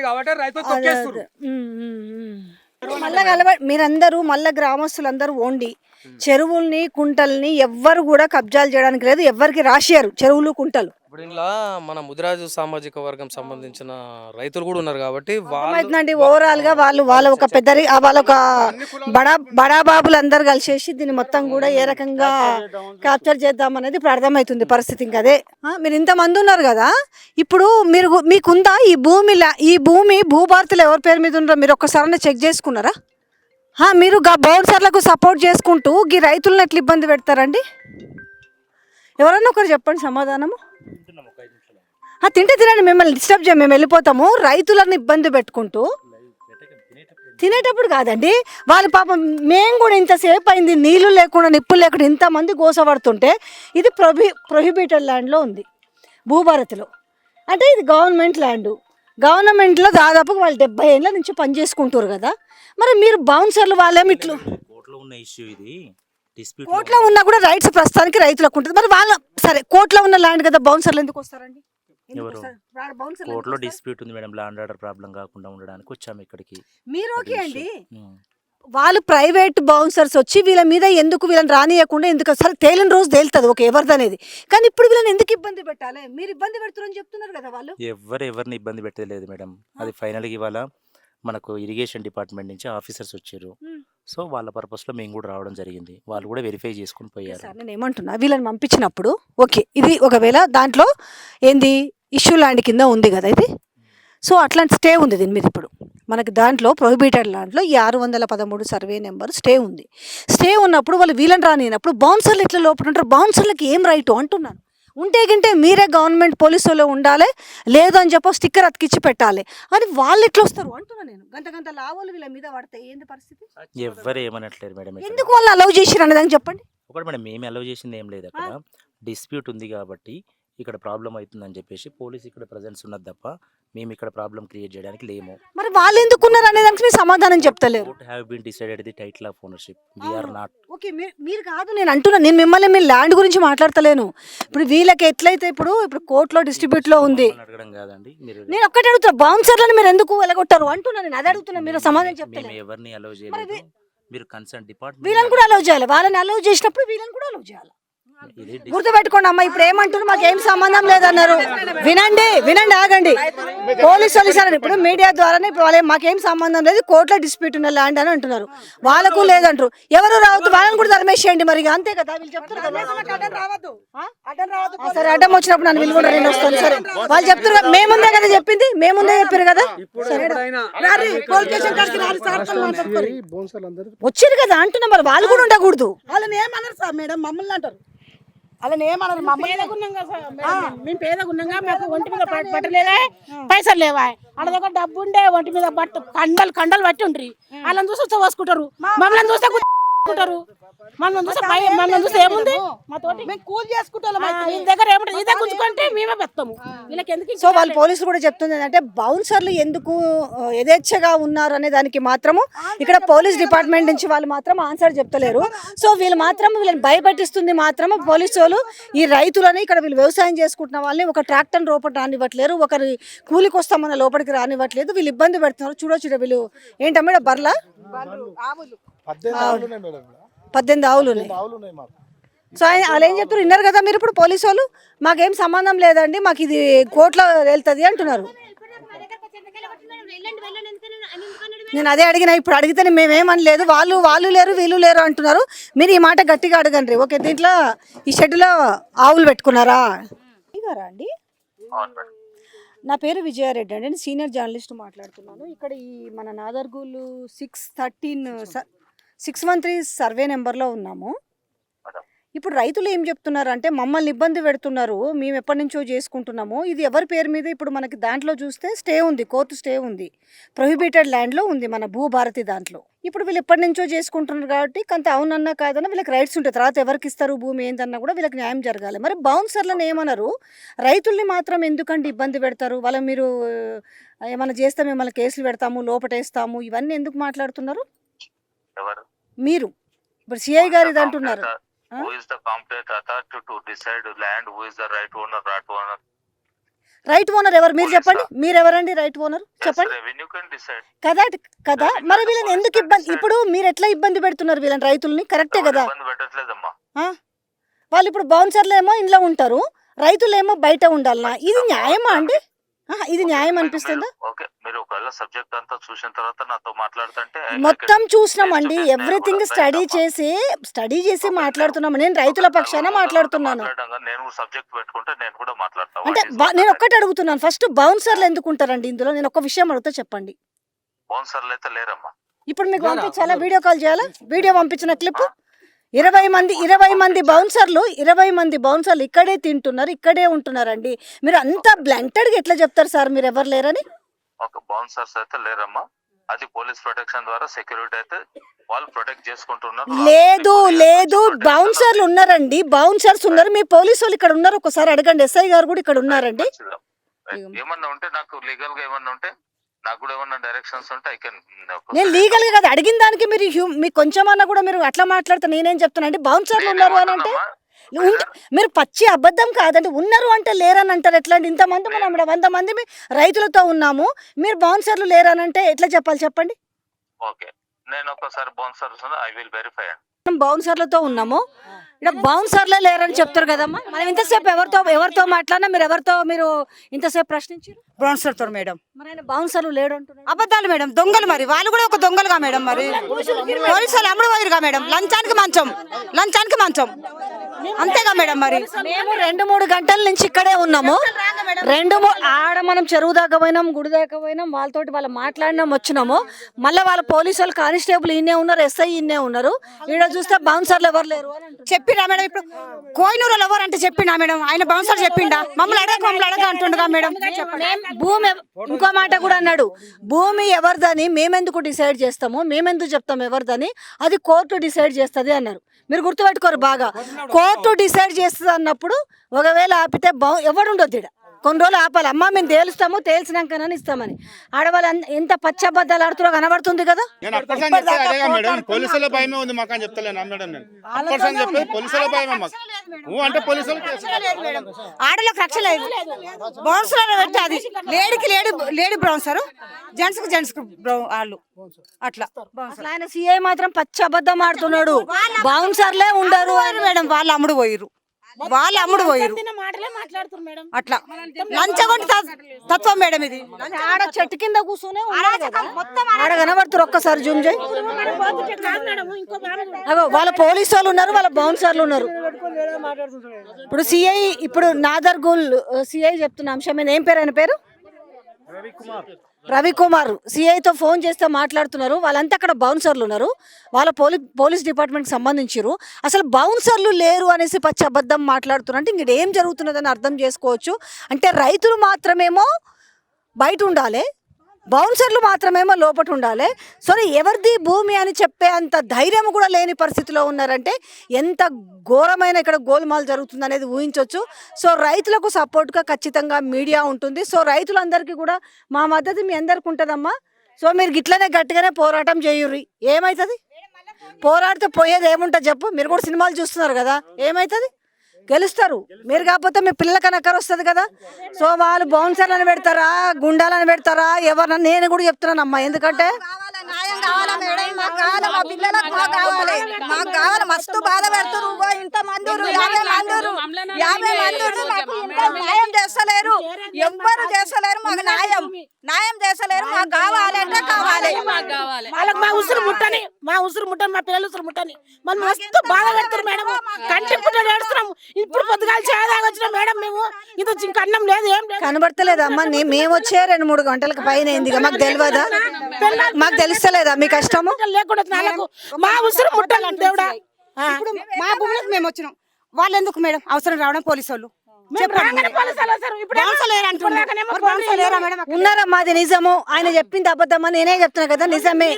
కాబట్టి రైతులు తొక్కేస్తారు. మళ్ళా మీరందరూ మళ్ళా గ్రామస్తులందరూ ఓండి చెరువుల్ని కుంటల్ని ఎవ్వరు కూడా కబ్జాలు చేయడానికి లేదు, ఎవ్వరికి రాసియారు చెరువులు కుంటలు. ఇప్పుడు ఇలా మన ముదిరాజు సామాజిక వర్గం సంబంధించిన రైతులు కూడా ఉన్నారు కాబట్టి ఏమైతుందండి ఓవరాల్ గా వాళ్ళ ఒక పెద్ద వాళ్ళ ఒక బడా బాబులు అందరు కలిసేసి దీన్ని మొత్తం కూడా ఏ రకంగా క్యాప్చర్ చేద్దాం అనేది ఇప్పుడు అర్థమవుతుంది పరిస్థితి. ఇంకా అదే మీరు ఇంతమంది ఉన్నారు కదా, ఇప్పుడు మీకుందా ఈ భూమి భూభారతులు ఎవరి పేరు మీద ఉన్నారో మీరు ఒక్కసారి చెక్ చేసుకున్నారా? మీరు బౌన్సర్లకు సపోర్ట్ చేసుకుంటూ ఈ రైతులను ఎట్లా ఇబ్బంది పెడతారండి? ఎవరన్నా ఒకరు చెప్పండి సమాధానము. తింటే తినండి, మిమ్మల్ని డిస్టర్బ్ చేయం, మేము వెళ్ళిపోతాము. రైతులను ఇబ్బంది పెట్టుకుంటూ తినేటప్పుడు కాదండి వాళ్ళు పాపం. మేము కూడా ఇంతసేపు అయింది నీళ్లు లేకుండా నిప్పులు లేకుండా ఇంతమంది గోసపడుతుంటే ఇది ప్రొహిబిటెడ్ ల్యాండ్లో ఉంది భూభారతిలో. అంటే ఇది గవర్నమెంట్ ల్యాండ్. గవర్నమెంట్లో దాదాపు వాళ్ళు 70 ఏళ్ళ నుంచి పనిచేసుకుంటారు కదా. మరి మీరు బౌన్సర్లు వాళ్ళేమి ఇట్లు కోర్టులో ఉన్నా కూడా రైట్స్ ప్రస్తుతానికి రైతులకు ఉంటుంది. మరి వాళ్ళ సరే కోర్టులో ఉన్న ల్యాండ్ కదా బౌన్సర్లు ఎందుకు వస్తారండి? కోర్టులో డిస్ప్యూట్ ఉంది మేడం, ల్యాండ్ ఆర్డర్ ప్రాబ్లం కాకుండా ఉండడానికి వచ్చాము ఇక్కడికి. మీరు ఓకే అండి, వాళ్ళు ప్రైవేట్ బౌన్సర్స్ వచ్చి వీళ్ళ మీద ఎందుకు వీళ్ళని రానియకుండా ఎందుకు సరే తేలిన రోజు తేలుతుంది ఒక ఎవరిది అనేది. కానీ ఇప్పుడు వీళ్ళని ఎందుకు ఇబ్బంది పెట్టాలి? మీరు ఇబ్బంది పెడుతున్నారని చెప్తున్నారు కదా వాళ్ళు. ఎవరిని ఇబ్బంది పెట్టలేదు మేడం. అది ఫైనల్గా ఇవాళ మనకు ఇరిగేషన్ డిపార్ట్మెంట్ నుంచి ఆఫీసర్స్ వచ్చారు. సో వాళ్ళ పర్పస్లో మేము కూడా రావడం జరిగింది. వాళ్ళు కూడా వెరిఫై చేసుకుని పోయారు. నేను ఏమంటున్నా వీళ్ళని పంపించినప్పుడు ఓకే ఇది ఒకవేళ దాంట్లో ఏంది ఇష్యూ ల్యాండ్ కింద ఉంది కదా ఇది. సో అట్లాంటి స్టే ఉంది దీని మీద. ఇప్పుడు మనకి దాంట్లో ప్రొహిబిటెడ్ ల్యాండ్లో ఈ 613 సర్వే నెంబర్ స్టే ఉంది. స్టే ఉన్నప్పుడు వాళ్ళు వీళ్ళని రానినప్పుడు బౌన్సర్లు ఎట్లా లోపల ఉంటారు? బౌన్సర్లకి ఏం రైటు అంటున్నాను. ఉంటే గింటే మీరే గవర్నమెంట్ పోలీసులో ఉండాలి, లేదు అని చెప్పి స్టిక్కర్ అతికిచ్చి పెట్టాలి అని వాళ్ళు ఎట్లా వస్తారు అంటున్నా నేను. గంట లావాలు వీళ్ళ మీద పడతాయి ఏంది పరిస్థితి? ఎవరు ఏమనట్లేదు మేడం. ఎందుకు వాళ్ళు అలౌ చేసిరు అనేది చెప్పండి. ఒకటి మేడం మేము అలౌ చేసింది ఏం లేదు, అక్కడ డిస్ప్యూట్ ఉంది కాబట్టి ఇక్కడ ప్రాబ్లం అవుతుందని చెప్పేసి పోలీస్ ఇక్కడ ప్రెజెన్స్ ఉన్నది తప్ప మేము ఇక్కడ ప్రాబ్లం క్రియేట్ చేయడానికి లేము. మరి వాళ్ళు ఎందుకు ఉన్నారు అనే దానికి మీరు సమాధానం చెప్తలేరు. Court have been decided the title of ownership, we are not. Okay మీరు కాదు నేను అంటున్నా, నేను మిమ్మల్ని మీ ల్యాండ్ గురించి మాట్లాడతలేను. ఇప్పుడు వీళ్ళకి ఎట్లయితే ఇప్పుడు కోర్టులో డిస్ట్రిబ్యూట్లో ఉంది అడగడం కాదండి. నేను ఒక్కటే అడుగుతా, బౌన్సర్లను మీరు ఎందుకు వెళ్ళగొట్టారు అంటున్నా నేను. అదే అడుగుతున్నా, మీరు సమాధానం చెప్తలేరు. మేము ఎవరిని అలౌ చేయలేదు, మీరు కన్సర్న్ డిపార్ట్మెంట్ వీళ్ళని కూడా అలౌ చేయాలి. వాళ్ళని అలౌ చేసినప్పుడు వీళ్ళని కూడా అలౌ చేయాలి. గుర్తుపెట్టుకోండి అమ్మ, ఇప్పుడు ఏమంటున్నారు మాకేం సంబంధం లేదన్నారు. వినండి ఆగండి. పోలీసు వాళ్ళు ఇప్పుడు మీడియా ద్వారానే ఇప్పుడు వాళ్ళు మాకేం సంబంధం లేదు, కోర్టులో డిస్ప్యూట్ ఉన్న ల్యాండ్ అని అంటున్నారు. వాళ్ళకు లేదంటారు. ఎవరు రావద్దు వాళ్ళని కూడా ధర్మేసేయండి మరి, అంతే కదా వీళ్ళు చెప్తారు కదా. సరే అడ్డం వచ్చినప్పుడు నన్ను వీళ్ళు కూడా నేను వస్తాను. సరే వాళ్ళు చెప్తారు కదా, మేముందే కదా చెప్పింది, మేముందే చెప్పారు కదా. వచ్చారు కదా అంటున్నా, మరి వాళ్ళు కూడా ఉండకూడదు. వాళ్ళని ఏమన్నారు సార్ మేడం? మమ్మల్ని అంటారు. వాళ్ళని ఏమన్నారు? మేము పేదగా ఉన్నాగా, మాకు ఒంటి మీద బట్టలేదా, పైసలు లేవా, వాళ్ళ దగ్గర డబ్బు ఉండే ఒంటి మీద బట్ట కండలు పట్టి ఉండ్రి. వాళ్ళని చూస్తే పోసుకుంటారు, మమ్మల్ని చూస్తే చేసుకుంటారు. మనం చూస్తే ఏముంది మాతోటి మేము కూలి చేసుకుంటాం వీళ్ళ దగ్గర ఏముంటుంది ఇదే గుంజుకుంటే మేమే పెడతాము. వీళ్ళకి ఎందుకు సో వాళ్ళ పోలీసులు కూడా చెప్తుంది ఏంటంటే బౌన్సర్లు ఎందుకు యథేచ్ఛగా ఉన్నారు అనే దానికి మాత్రము ఇక్కడ పోలీస్ డిపార్ట్మెంట్ నుంచి వాళ్ళు మాత్రం ఆన్సర్ చెప్తలేరు. సో వీళ్ళు మాత్రం వీళ్ళని భయపెట్టిస్తుంది మాత్రం పోలీసు వాళ్ళు. ఈ రైతులని ఇక్కడ వీళ్ళు వ్యవసాయం చేసుకుంటున్న వాళ్ళని ఒక ట్రాక్టర్ లోపల రానివ్వట్లేరు, ఒకరి కూలికి వస్తామన్న లోపలికి రానివ్వట్లేదు. వీళ్ళు ఇబ్బంది పెడుతున్నారు. చూడొచ్చు వీళ్ళు ఏంటమ్మా బర్లా 18 ఆవులు ఉన్నాయి. సో వాళ్ళు ఏం చెప్తారు విన్నారు కదా మీరు. ఇప్పుడు పోలీసు వాళ్ళు మాకేం సంబంధం లేదండి, మాకు ఇది కోర్టులో వెళ్తుంది అంటున్నారు. నేను అదే అడిగిన, ఇప్పుడు అడిగితే మేమేమనలేదు, వాళ్ళు లేరు వీళ్ళు లేరు అంటున్నారు. మీరు ఈ మాట గట్టిగా అడగండి. ఓకే, దీంట్లో ఈ షెడ్లో ఆవులు పెట్టుకున్నారా అండి? నా పేరు విజయారెడ్డి అండి, నేను సీనియర్ జర్నలిస్ట్ మాట్లాడుతున్నాను. ఇక్కడ ఈ మన నాదర్గూలు 613 సర్వే నెంబర్లో ఉన్నాము. ఇప్పుడు రైతులు ఏం చెప్తున్నారు అంటే మమ్మల్ని ఇబ్బంది పెడుతున్నారు, మేము ఎప్పటి నుంచో చేసుకుంటున్నాము. ఇది ఎవరి పేరు మీద ఇప్పుడు మనకి దాంట్లో చూస్తే స్టే ఉంది, కోర్టు స్టే ఉంది, ప్రొహిబిటెడ్ ల్యాండ్లో ఉంది మన భూభారతి దాంట్లో. ఇప్పుడు వీళ్ళు ఎప్పటి నుంచో చేసుకుంటున్నారు కాబట్టి కొంత అవునన్నా కాదన్నా వీళ్ళకి రైట్స్ ఉంటాయి. తర్వాత ఎవరికి ఇస్తారు భూమి ఏందన్నా కూడా వీళ్ళకి న్యాయం జరగాలి. మరి బౌన్సర్లను ఏమన్నారు, రైతుల్ని మాత్రం ఎందుకంటే ఇబ్బంది పెడతారు, వాళ్ళ మీరు ఏమైనా చేస్తే మిమ్మల్ని కేసులు పెడతాము, లోపటేస్తాము, ఇవన్నీ ఎందుకు మాట్లాడుతున్నారు మీరు? ఇప్పుడు సిఐ గారు ఇది అంటున్నారు. రైట్ ఓనర్ ఎవరు మీరు చెప్పండి, మీరు ఎవరండి రైట్ ఓనర్ చెప్పండి కదా కదా. మరి వీళ్ళని ఎందుకు ఇబ్బంది, ఇప్పుడు మీరు ఎట్లా ఇబ్బంది పెడుతున్నారు వీళ్ళని రైతుల్ని? కరెక్టే కదా. వాళ్ళు ఇప్పుడు బౌన్సర్లు ఏమో ఇంట్లో ఉంటారు, రైతులు ఏమో బయట ఉండాలనా? ఇది న్యాయమా అండి? ఇది న్యాయం అనిపిస్తుందా? మొత్తం చూసినామండి, ఎవ్రీథింగ్ స్టడీ చేసి మాట్లాడుతున్నాము. నేను రైతుల పక్షాన మాట్లాడుతున్నాను. అంటే నేను ఒక్కటి అడుగుతున్నాను, ఫస్ట్ బౌన్సర్లు ఎందుకు ఉంటారండి ఇందులో? నేను ఒక విషయం అడుగుతా చెప్పండి. ఇప్పుడు మీకు పంపించాలా, వీడియో కాల్ చేయాలా? వీడియో పంపించిన క్లిప్ 20 మంది బౌన్సర్లు ఇక్కడే తింటున్నారు, ఇక్కడే ఉంటున్నారండి. మీరు అంతా బ్లాంకెట్గా ఎట్లా చెప్తారు సార్ మీరు ఎవరు లేరని? బౌన్సర్స్ అయితే లేరమ్మా, అది పోలీస్ ప్రొటెక్షన్ ద్వారా సెక్యూరిటీ అయితే వాళ్ళు ప్రొటెక్ట్ చేసుకుంటున్నారు. లేదు బౌన్సర్లు ఉన్నారండి, బౌన్సర్స్ ఉన్నారు. మీ పోలీసు వాళ్ళు ఇక్కడ ఉన్నారు, ఒకసారి అడగండి. ఎస్ఐ గారు కూడా ఇక్కడ ఉన్నారండి. ఏమన్నా ఉంటే నాకు లీగల్ గా ఏమన్నా ఉంటే నాకు కూడా ఏమన్నా డైరెక్షన్స్ ఉంటే ఐ కెన్. నేను లీగల్ గా కాదు అడిగిన దానికి మీకు కొంచెం అన్నా కూడా మీరు అట్లా మాట్లాడుతున్నా. నేనేం చెప్తున్నా అంటే బౌన్సర్లు ఉన్నారు అని అంటే మీరు పచ్చి అబద్ధం కాదండి. ఉన్నారు అంటే లేరని అంటారు ఎట్లా? ఇంతమంది మనం 100 మంది రైతులతో ఉన్నాము, మీరు బౌన్సర్లు లేరని అంటే ఎట్లా చెప్పాలి చెప్పండి? ఓకే, నేను ఒకసారి బౌన్సర్స్ ఐ విల్ వెరిఫై. బౌన్సర్లతో ఉన్నాము, ఇక్కడ బౌన్సర్లే లేరని చెప్తారు కదమ్మా. మనం ఇంతసేపు ఎవరితో మాట్లాడినా మీరు ఇంతసేపు ప్రశ్నించారు బౌన్సర్తో మేడం. మరి ఆయన బౌన్సర్లు లేడు అంటున్నారు. అబద్ధాలు మేడం, దొంగలు. మరి వాళ్ళు కూడా ఒక దొంగలుగా మేడం. మరి పోలీసులు అమ్ముడు పోయిరుగా మేడం, లంచానికి మంచం అంతేగా మేడం. మరి మేము 2-3 గంటల నుంచి ఇక్కడే ఉన్నాము. ఆడ మనం చెరువు దాకా పోయినాం, గుడి దాకా పోయినాం, వాళ్ళ మాట్లాడినాం, వచ్చినాము. మళ్ళీ వాళ్ళ పోలీసు వాళ్ళు కానిస్టేబుల్ ఈయనే ఉన్నారు, ఎస్ఐ ఈయనే ఉన్నారు. ఈడ చూస్తే బౌన్సర్లు ఎవరు లేరు అని చెప్పిరా మేడం. ఇప్పుడు కోహినూరులో ఎవరు అంటే చెప్పినా మేడం, ఆయన బౌన్సర్ చెప్పిండా? మమ్మల్ని అడగ అంటుండగా మేడం. భూమి ఇంకో మాట కూడా అన్నాడు, భూమి ఎవరిదని మేమెందుకు డిసైడ్ చేస్తాము, మేమెందుకు చెప్తాము ఎవరిదని, అది కోర్టు డిసైడ్ చేస్తుంది అన్నారు. మీరు గుర్తుపెట్టుకోరు బాగా, కోర్టు డిసైడ్ చేస్తుంది అన్నప్పుడు ఒకవేళ ఆపితే ఎవడు ఉండొద్దు. ఇక్కడ కొన్ని రోజులు ఆపాలి. అమ్మ మేము తేల్చినాకనని ఇస్తామని. ఆడవాళ్ళు ఎంత పచ్చబద్దాలు ఆడుతున్నా కనబడుతుంది కదా. పోలీసుల భయమే ఉంది మాకు అని చెప్తలేను మేడం. నేను చెప్పేది పోలీసుల భయమే మాకు అంటే పోలీసులు ఆడలకు రక్ష లేదు. బౌన్సర్ పెట్టి అది లేడీ బౌన్సర్, జెంట్స్ వాళ్ళు అట్లా. ఆయన సిఐ మాత్రం పచ్చి అబద్ధం ఆడుతున్నాడు. బౌన్సర్లే ఉండరు మేడం, వాళ్ళు అమ్ముడు పోయిరు అట్లా. లంచగొండి తత్వం మేడం ఇది. ఆడ చెట్టు కింద కూర్చునే ఆడ కనబడుతున్నారు. ఒక్కసారి జూమ్ చేయి. వాళ్ళ పోలీసు వాళ్ళు ఉన్నారు, వాళ్ళ బౌన్సర్లు ఉన్నారు. ఇప్పుడు నాదర్గూల్ సిఐ చెప్తున్న అంశం ఏం పేరు? ఆయన పేరు రవికుమార్. సిఐతో ఫోన్ చేస్తే మాట్లాడుతున్నారు. వాళ్ళంతా అక్కడ బౌన్సర్లు ఉన్నారు, వాళ్ళ పోలీస్ డిపార్ట్మెంట్కి సంబంధించారు. అసలు బౌన్సర్లు లేరు అనేసి పచ్చి అబద్ధం మాట్లాడుతున్నారు. అంటే ఇంక ఏం జరుగుతున్నదని అర్థం చేసుకోవచ్చు. అంటే రైతులు మాత్రమేమో బయట ఉండాలి, బౌన్సర్లు మాత్రమేమో లోపట ఉండాలి. సో ఎవరిది భూమి అని చెప్పే అంత ధైర్యం కూడా లేని పరిస్థితిలో ఉన్నారంటే ఎంత ఘోరమైన ఇక్కడ గోల్మాల్ జరుగుతుంది అనేది ఊహించవచ్చు. సో రైతులకు సపోర్ట్గా ఖచ్చితంగా మీడియా ఉంటుంది. సో రైతులందరికీ కూడా మా మద్దతు మీ అందరికి ఉంటుందమ్మా. సో మీరు గిట్లనే గట్టిగానే పోరాటం చేయుర్రి. ఏమవుతుంది? పోరాడితే పోయేది ఏముంటుంది చెప్పు? మీరు కూడా సినిమాలు చూస్తున్నారు కదా, ఏమవుతుంది? గెలుస్తారు. మీరు కాకపోతే మీ పిల్లలకి నక్కర వస్తుంది కదా. సో వాళ్ళు బౌన్సర్లను పెడతారా, గుండాలను పెడతారా, ఎవరన్నా? నేను కూడా చెప్తున్నానమ్మా, ఎందుకంటే న్యాయం కావాలా మేడం? మాకు కావాలి, మా పిల్లలకు మాకు కావాలి, మాకు కావాలి. మస్తు బాధ పెడతారు. ఇంత మంది 50 మంది మాకు ఇంత న్యాయం చేస్తలేరు, ఎవ్వరు చేస్తలేరు. మాకు న్యాయం చేస్తలేరు. మాకు కావాలంటే కావాలి. వాళ్ళకి మా ఉసురు ముట్టని, మా పిల్లలు ఉసురు ముట్టని మనం మస్తు బాధ పెడతారు మేడం. కంటి పుట్ట ఏడుస్తున్నాం. ఇప్పుడు పొద్దుగాల చేయదాకా వచ్చిన మేడం మేము. ఇది ఇంకా అన్నం లేదు, ఏం లేదు. కనబడతలేదమ్మా. మేము వచ్చే 2-3 గంటలకు పైన అయింది. మాకు తెలియదా? మాకు తెలుస్తలేదా మీ కష్టము? లేకుండా నాలుగు మా ఉసురు ముట్టాలి దేవుడా. ఇప్పుడు మా భూములకు మేము వచ్చినాం. వాళ్ళు ఎందుకు మేడం అవసరం రావడం? పోలీసు వాళ్ళు ఉన్నారమ్మా. అది నిజము. ఆయన చెప్పింది అబద్ధమా? నేనే చెప్తున్నా కదా నిజమే.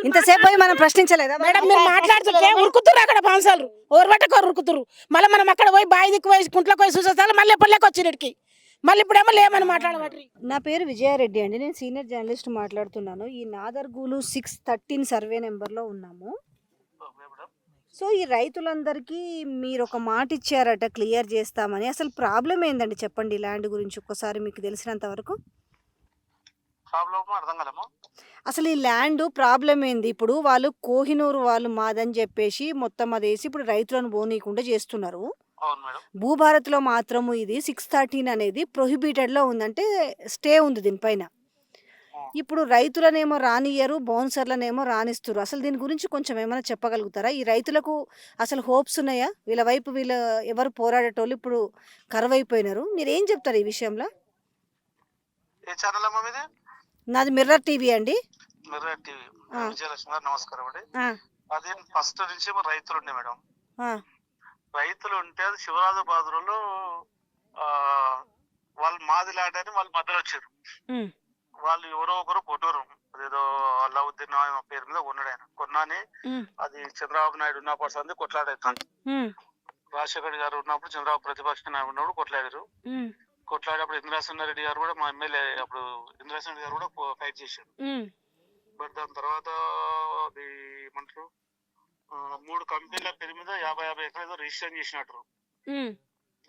ఇంతసేపు పోయి మనం ప్రశ్నించలేదా మేడం? మీరు మాట్లాడుతుంటే ఉరుకుతురు అక్కడ బాన్సాలు ఓర్వటకు ఉరుకుతురు. మళ్ళీ మనం అక్కడ పోయి బాయి దిక్కు పోయి కుంట్లోకి పోయి చూసేస్తాను. మళ్ళీ ఎప్పటిలోకి వచ్చినడికి మళ్ళీ ఇప్పుడేమో లేమని మాట్లాడబట్టి. నా పేరు విజయారెడ్డి అండి. నేను సీనియర్ జర్నలిస్ట్ మాట్లాడుతున్నాను. ఈ నాదర్గూలు 613 సర్వే నెంబర్లో ఉన్నాము. సో ఈ రైతులందరికీ మీరు ఒక మాట ఇచ్చారట, క్లియర్ చేస్తామని. అసలు ప్రాబ్లం ఏందండి చెప్పండి ఈ ల్యాండ్ గురించి ఒక్కసారి మీకు తెలిసినంత వరకు. అసలు ఈ ల్యాండ్ ప్రాబ్లం ఏంది? ఇప్పుడు వాళ్ళు కోహినూరు వాళ్ళు మాదని చెప్పేసి మొత్తం అదేసి ఇప్పుడు రైతులను పోనీయకుండా చేస్తున్నారు. భూభారత్లో మాత్రము ఇది 613 అనేది ప్రొహిబిటెడ్లో ఉందంటే స్టే ఉంది దీనిపైన. ఇప్పుడు రైతులనేమో రానియరు, బౌన్సర్లనేమో రానిస్తారు. అసలు దీని గురించి కొంచెం ఏమైనా చెప్పగలుగుతారా? ఈ రైతులకు అసలు హోప్స్ ఉన్నాయా? వీళ్ళ వైపు వీళ్ళ ఎవరు పోరాడేటోళ్ళు ఇప్పుడు కరువైపోయినారు. మీరేం చెప్తారు ఈ విషయంలో? నాది మిర్రర్ టీవీ అండి. Mirror TV. విజయలక్ష్మి గారు నమస్కారం అండి. అది ఫస్ట్ నుంచి రైతులు ఉండే మేడం. రైతులు ఉంటే అది శివరాజబాదులో వాళ్ళు మాది ల్యాండ్ అని వాళ్ళు మధ్యలో వచ్చారు. వాళ్ళు ఎవరో ఒకరు కొట్టరు. అదేదో అల్లావుద్దీన్ పేరు మీద ఉన్నాడు ఆయన. కొన్నాని అది చంద్రబాబు నాయుడు ఉన్నప్పుడు సంది కొట్లాడేస్తాను. రాజశేఖర్ గారు ఉన్నప్పుడు చంద్రబాబు ప్రతిపక్ష నాయకుడు ఉన్నప్పుడు కొట్లాడారు. కొట్లాడేప్పుడు ఇంద్రాసేనారెడ్డి గారు కూడా మా ఎమ్మెల్యే అప్పుడు ఇంద్రాసేనారెడ్డి గారు కూడా ఫైట్ చేశారు. బట్ దాని తర్వాత అది ఏమంటారు 3 కంపెనీల పేరు మీద 50 ఎకరాలు రిజిస్ట్రేషన్ చేసినట్టు.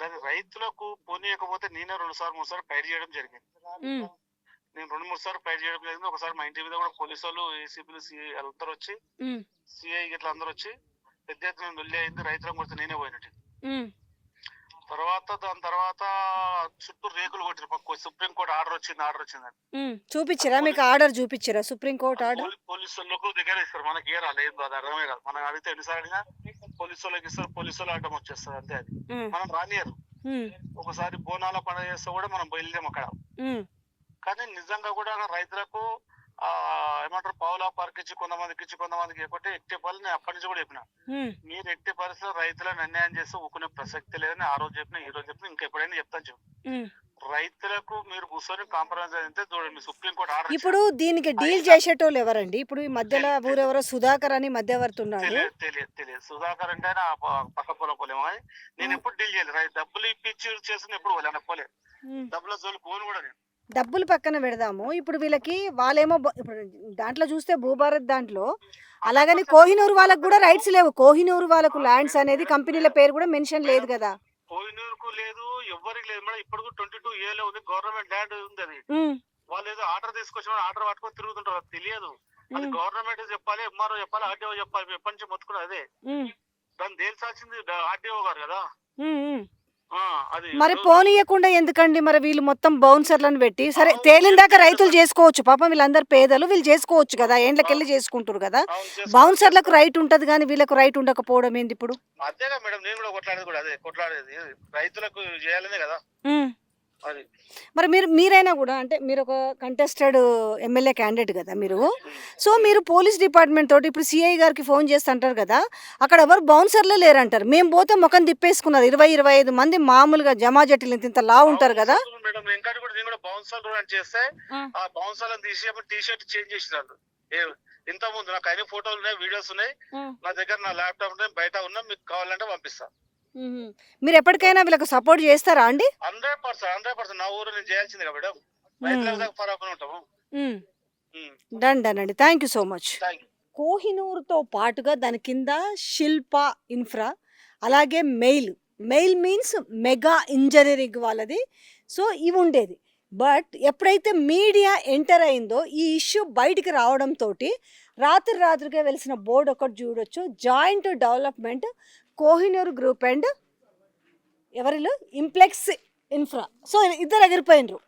దాని రైతులకు పోనీయకపోతే నేనే 2 సార్లు 3 సార్లు ఫైట్ చేయడం జరిగింది. నేను 2-3 సార్లు ఫైట్ చేయడం జరిగింది. ఒకసారి మా ఇంటి మీద కూడా పోలీసు వాళ్ళు, ఏసీపీలు, సిఐ అందరూ వచ్చి, సిఐ ఇట్లా అందరూ వచ్చి పెద్ద ఎత్తున వెళ్ళి అయింది. రైతులకు కొడితే నేనే పోయినట్టు. దాని తర్వాత చుట్టూ రేకులు కొట్టారు. సుప్రీంకోర్టు ఆర్డర్ వచ్చిందని చూపించారా? మీకు ఆర్డర్ చూపించారా? సుప్రీంకోర్టు ఆర్డర్ పోలీసు వాళ్ళకు దగ్గర ఇస్తారు. మనకి ఏ రాలేదు, అది అర్థమే కాదు. మనం అడిగితే ఎన్నిసార్లు అడిగినా పోలీసు వాళ్ళకి ఇస్తారు. పోలీసు వాళ్ళు అడ్డం వచ్చేస్తారు అంతే. అది మనం రానియరు. ఒకసారి బోనాల పండుగ చేస్తే కూడా మనం బయలుదేరాం అక్కడ. కానీ నిజంగా కూడా రైతులకు ఏమంటారు పావులా పార్క్ ఇచ్చి కొంతమందికి ఎక్కువ ఎట్టి పనులు నేను అప్పటి నుంచి కూడా చెప్పిన. మీరు ఎట్టి పరిస్థితుల్లో రైతులను అన్యాయం చేస్తే ఊకునే ప్రసక్తి లేదని ఆ రోజు చెప్పిన, ఈ రోజు చెప్పిన, ఇంకా ఎప్పుడైనా చెప్తాను చెప్పు. రైతులకు మీరు కూర్చొని కాంప్రమైజ్ అయితే చూడండి. Supreme court order. ఇప్పుడు దీనికి డీల్ చేసేటోళ్ళు ఎవరండి? ఇప్పుడు ఈ మధ్యలో ఊరెవరో సుధాకర్ అని మధ్యవర్తి ఉన్నాడు. తెలియదు సుధాకర్ అంటే పక్క పోలేమో. నేను ఎప్పుడు డీల్ చేయలేదు. డబ్బులు ఇప్పించి చేసిన ఎప్పుడు పోలే. డబ్బుల జోలు పోను కూడా నేను. డబ్బులు పక్కన పెడదాము. ఇప్పుడు వీళ్ళకి వాళ్ళేమో ఇప్పుడు దాంట్లో చూస్తే భూభారత్ దాంట్లో అలాగని కోహినూరు వాళ్ళకు కూడా రైట్స్ లేవు. కోహినూరు వాళ్ళకు ల్యాండ్స్ అనేది కంపెనీల పేరు కూడా మెన్షన్ లేదు కదా. కోహినూరుకు లేదు, ఎవరికి లేదు మేడం. ఇప్పుడు 22A లో ఉంది, గవర్నమెంట్ ల్యాండ్ ఉంది. అది వాళ్ళు ఏదో ఆర్డర్ తీసుకొచ్చిన ఆర్డర్ పట్టుకొని తిరుగుతుంటారు. తెలియదు. అది గవర్నమెంట్ చెప్పాలి, ఎంఆర్ఓ చెప్పాలి, ఆర్డీఓ చెప్పాలి. ఎప్పటి నుంచి మొత్తుకున్నది అదే. దాన్ని తేల్చాల్సింది ఆర్డీఓ గారు కదా. మరి పోనీయకుండా ఎందుకండి? మరి వీళ్ళు మొత్తం బౌన్సర్లను పెట్టి సరే తేలిందాక రైతులు చేసుకోవచ్చు. పాపం వీళ్ళందరూ పేదలు, వీళ్ళు చేసుకోవచ్చు కదా, ఏండ్లకెళ్ళి చేసుకుంటారు కదా. బౌన్సర్లకు రైట్ ఉంటది కానీ వీళ్ళకు రైట్ ఉండకపోవడం ఏంది ఇప్పుడు? అదేగా మేడం, నేను కూడా కొట్లాడేది అదే. కొట్లాడేది రైతులకు చేయాలనే కదా. అది మరి మీరైనా కూడా అంటే మీరు ఒక కంటెస్టెడ్ ఎమ్మెల్యే క్యాండిడేట్ కదా మీరు. సో మీరు పోలీస్ డిపార్ట్మెంట్ తోటి ఇప్పుడు సిఐ గారికి ఫోన్ చేసి అంటారు కదా, అక్కడ ఎవరు బౌన్సర్లే లేరంటారు. మేము పోతే ముఖం తిప్పేసుకున్నారు 20-25 మంది మామూలుగా జమాజట్లు ఇంత లా ఉంటారు కదా. మేడం ఇంకా కూడా నేను కూడా బౌన్సర్ రన్ చేస్తే ఆ బౌన్సర్లను తీసి టీ షర్ట్ చేంజ్ చేసినారు. ఇంత ముందు నాకు అన్ని ఫోటోలు ఉన్నాయి, వీడియోస్ ఉన్నాయి నా దగ్గర, నా ల్యాప్టాప్ ఉన్నాయి, బయట ఉన్నా, మీకు కావాలంటే పంపిస్తా. మీరు ఎప్పటికైనా వీళ్ళకి సపోర్ట్ చేస్తారా అండి? 100% నా ఊరు నేను చేయాల్సింది కదా మేడం, రైతుల దాకా పరాకుని ఉంటాము. డన్ అండి, థ్యాంక్ యూ సో మచ్. కోహినూరుతో పాటుగా దాని కింద శిల్ప ఇన్ఫ్రా, అలాగే మెయిల్ మీన్స్ మెగా ఇంజనీరింగ్ వాళ్ళది. సో ఇవి ఉండేది. బట్ ఎప్పుడైతే మీడియా ఎంటర్ అయిందో ఈ ఇష్యూ బయటికి రావడంతో రాత్రికే వెలిసిన బోర్డు ఒకటి చూడొచ్చు, joint development Kohinoor group and ఎవరిలో ఇంప్లెక్స్ ఇన్ఫ్రా. సో ఇద్దరు ఎగిరిపోయినరు.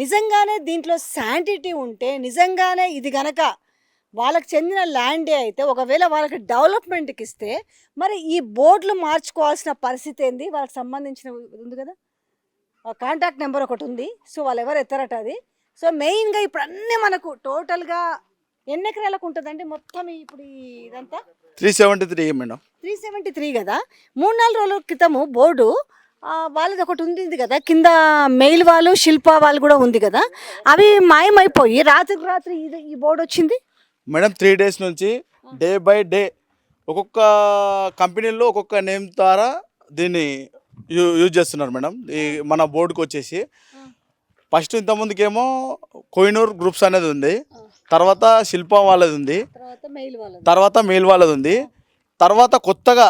నిజంగానే దీంట్లో శాంటిటీ ఉంటే, నిజంగానే ఇది గనక వాళ్ళకి చెందిన ల్యాండే అయితే, ఒకవేళ వాళ్ళకి డెవలప్మెంట్కి ఇస్తే మరి ఈ బోర్డులు మార్చుకోవాల్సిన పరిస్థితి ఏంది? వాళ్ళకి సంబంధించిన ఉంది కదా, కాంటాక్ట్ నెంబర్ ఒకటి ఉంది. సో వాళ్ళు ఎవరు ఎత్తారట అది. సో మెయిన్గా ఇప్పుడు అన్నీ మనకు టోటల్గా ఎన్ని ఎకరాలకు ఉంటుందండి మొత్తం ఇప్పుడు ఇదంతా? 373 మేడం. 373 కదా. 3-4 రోజుల క్రితము బోర్డు వాళ్ళది ఒకటి ఉంది కదా, కింద మెయిల్ వాళ్ళు శిల్ప వాళ్ళు కూడా ఉంది కదా, అవి మాయమైపోయి రాత్రి ఈ బోర్డు వచ్చింది మేడం. 3 days నుంచి డే బై డే ఒక్కొక్క కంపెనీలో ఒక్కొక్క నేమ్ ద్వారా దీన్ని యూజ్ చేస్తున్నారు మేడం. ఈ మన బోర్డుకి వచ్చేసి ఫస్ట్ ఇంతకుముందుకేమో కోహినూర్ గ్రూప్స్ అనేది ఉంది, తర్వాత శిల్ప వాళ్ళది ఉంది, తర్వాత మెయిల్ వాళ్ళది ఉంది, తర్వాత కొత్తగా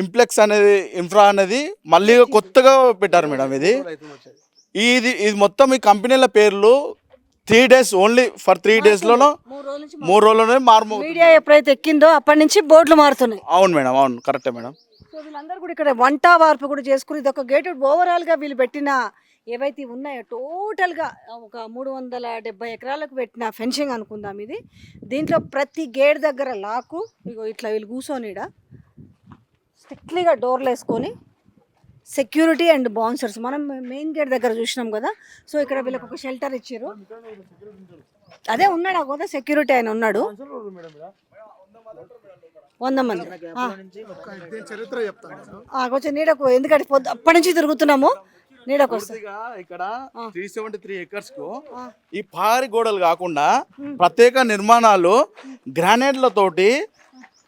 ఇంప్లెక్స్ అనేది ఇన్ఫ్రా అనేది మళ్ళీ కొత్తగా పెట్టారు మేడం. ఇది మొత్తం ఈ కంపెనీల పేర్లు 3 days ఓన్లీ ఫర్ 3 daysలోనో 3 రోజుల్లోనే మీడియా ఎప్పుడైతే ఎక్కిందో అప్పటి నుంచి బోర్డులు మారుతున్నాయి. అవును మేడం, అవును, కరెక్టే మేడం. సో వీళ్ళందరూ కూడా ఇక్కడ వంట వార్పు కూడా చేసుకుని ఇది ఒక గేటెడ్ ఓవరాల్గా వీళ్ళు పెట్టిన ఏవైతే ఉన్నాయో టోటల్గా ఒక 370 ఎకరాలకు పెట్టిన ఫెన్సింగ్ అనుకుందాం ఇది. దీంట్లో ప్రతి గేట్ దగ్గర లాకు ఇగో ఇట్లా వీళ్ళు కూర్చొని స్ట్రిక్ట్లీగా డోర్లు వేసుకొని సెక్యూరిటీ అండ్ బౌన్సర్స్ మనం మెయిన్ గేట్ దగ్గర చూసినాం కదా. సో ఇక్కడ వీళ్ళకి ఒక షెల్టర్ ఇచ్చారు. అదే ఉన్నాడు ఆ కూడా సెక్యూరిటీ ఆయన ఉన్నాడు. 100 మంది చరిత్ర చెప్తాను కొంచెం నీడకు, ఎందుకంటే అప్పటి నుంచి తిరుగుతున్నాము నీడకు. ఇక్కడ 373 acres కు ఈ పారి గోడలు కాకుండా ప్రత్యేక నిర్మాణాలు గ్రానైట్లతోటి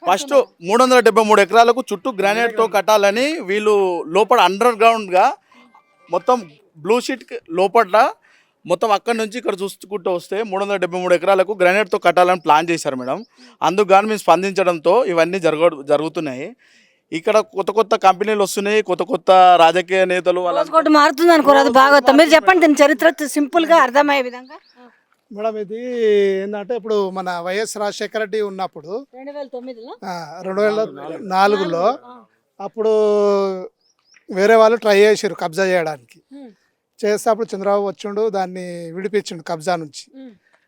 ఫస్ట్ 373 ఎకరాలకు చుట్టూ గ్రానైట్తో కట్టాలని వీళ్ళు లోపల అండర్ గ్రౌండ్గా మొత్తం బ్లూ షీట్ లోపల మొత్తం అక్కడి నుంచి ఇక్కడ చూసుకుంటూ వస్తే 373 ఎకరాలకు గ్రానైట్తో కట్టాలని ప్లాన్ చేశారు మేడం. అందుకు కానీ మేము స్పందించడంతో ఇవన్నీ జరుగుతున్నాయి. ఇక్కడ కొత్త కంపెనీలు వస్తున్నాయి, కొత్త రాజకీయ నేతలు మారుతుంది అనుకోరు. అది బాగా మీరు చెప్పండి దీని చరిత్ర సింపుల్గా అర్థమయ్యే విధంగా. మేడం ఇది ఏంటంటే ఇప్పుడు మన వైఎస్ రాజశేఖర రెడ్డి ఉన్నప్పుడు 2004లో అప్పుడు వేరే వాళ్ళు ట్రై చేసారు కబ్జా చేయడానికి. చేస్తే అప్పుడు చంద్రబాబు వచ్చిండు, దాన్ని విడిపించిండు కబ్జా నుంచి.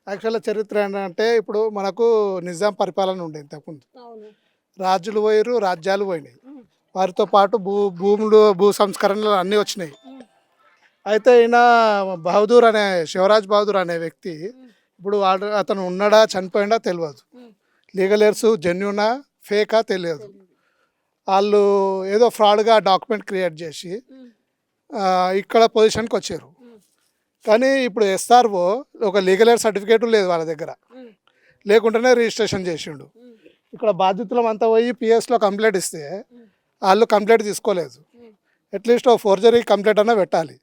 యాక్చువల్గా చరిత్ర ఏంటంటే ఇప్పుడు మనకు నిజాం పరిపాలన ఉండే ఇంతకుముందు, రాజులు పోయారు, రాజ్యాలు పోయినాయి, వారితో పాటు భూములు భూ సంస్కరణలు అన్నీ వచ్చినాయి. అయితే ఈయన బహదూర్ అనే శివరాజ్ బహదూర్ అనే వ్యక్తి ఇప్పుడు అతను ఉన్నాడా చనిపోయిందా తెలియదు, లీగల్ ఎయిర్స్ జెన్యునా ఫేకా తెలియదు. వాళ్ళు ఏదో ఫ్రాడ్గా డాక్యుమెంట్ క్రియేట్ చేసి ఇక్కడ పొజిషన్కి వచ్చారు. కానీ ఇప్పుడు ఎస్ఆర్ఓ ఒక లీగల్ ఎయిర్ సర్టిఫికేట్ లేదు వాళ్ళ దగ్గర, లేకుండానే రిజిస్ట్రేషన్ చేసిండు. ఇక్కడ బాధితులం అంతా పోయి పిఎస్లో కంప్లైంట్ ఇస్తే వాళ్ళు కంప్లైంట్ తీసుకోలేదు. అట్లీస్ట్ ఓ ఫోర్జరీ కంప్లైంట్ అన్నా పెట్టాలి,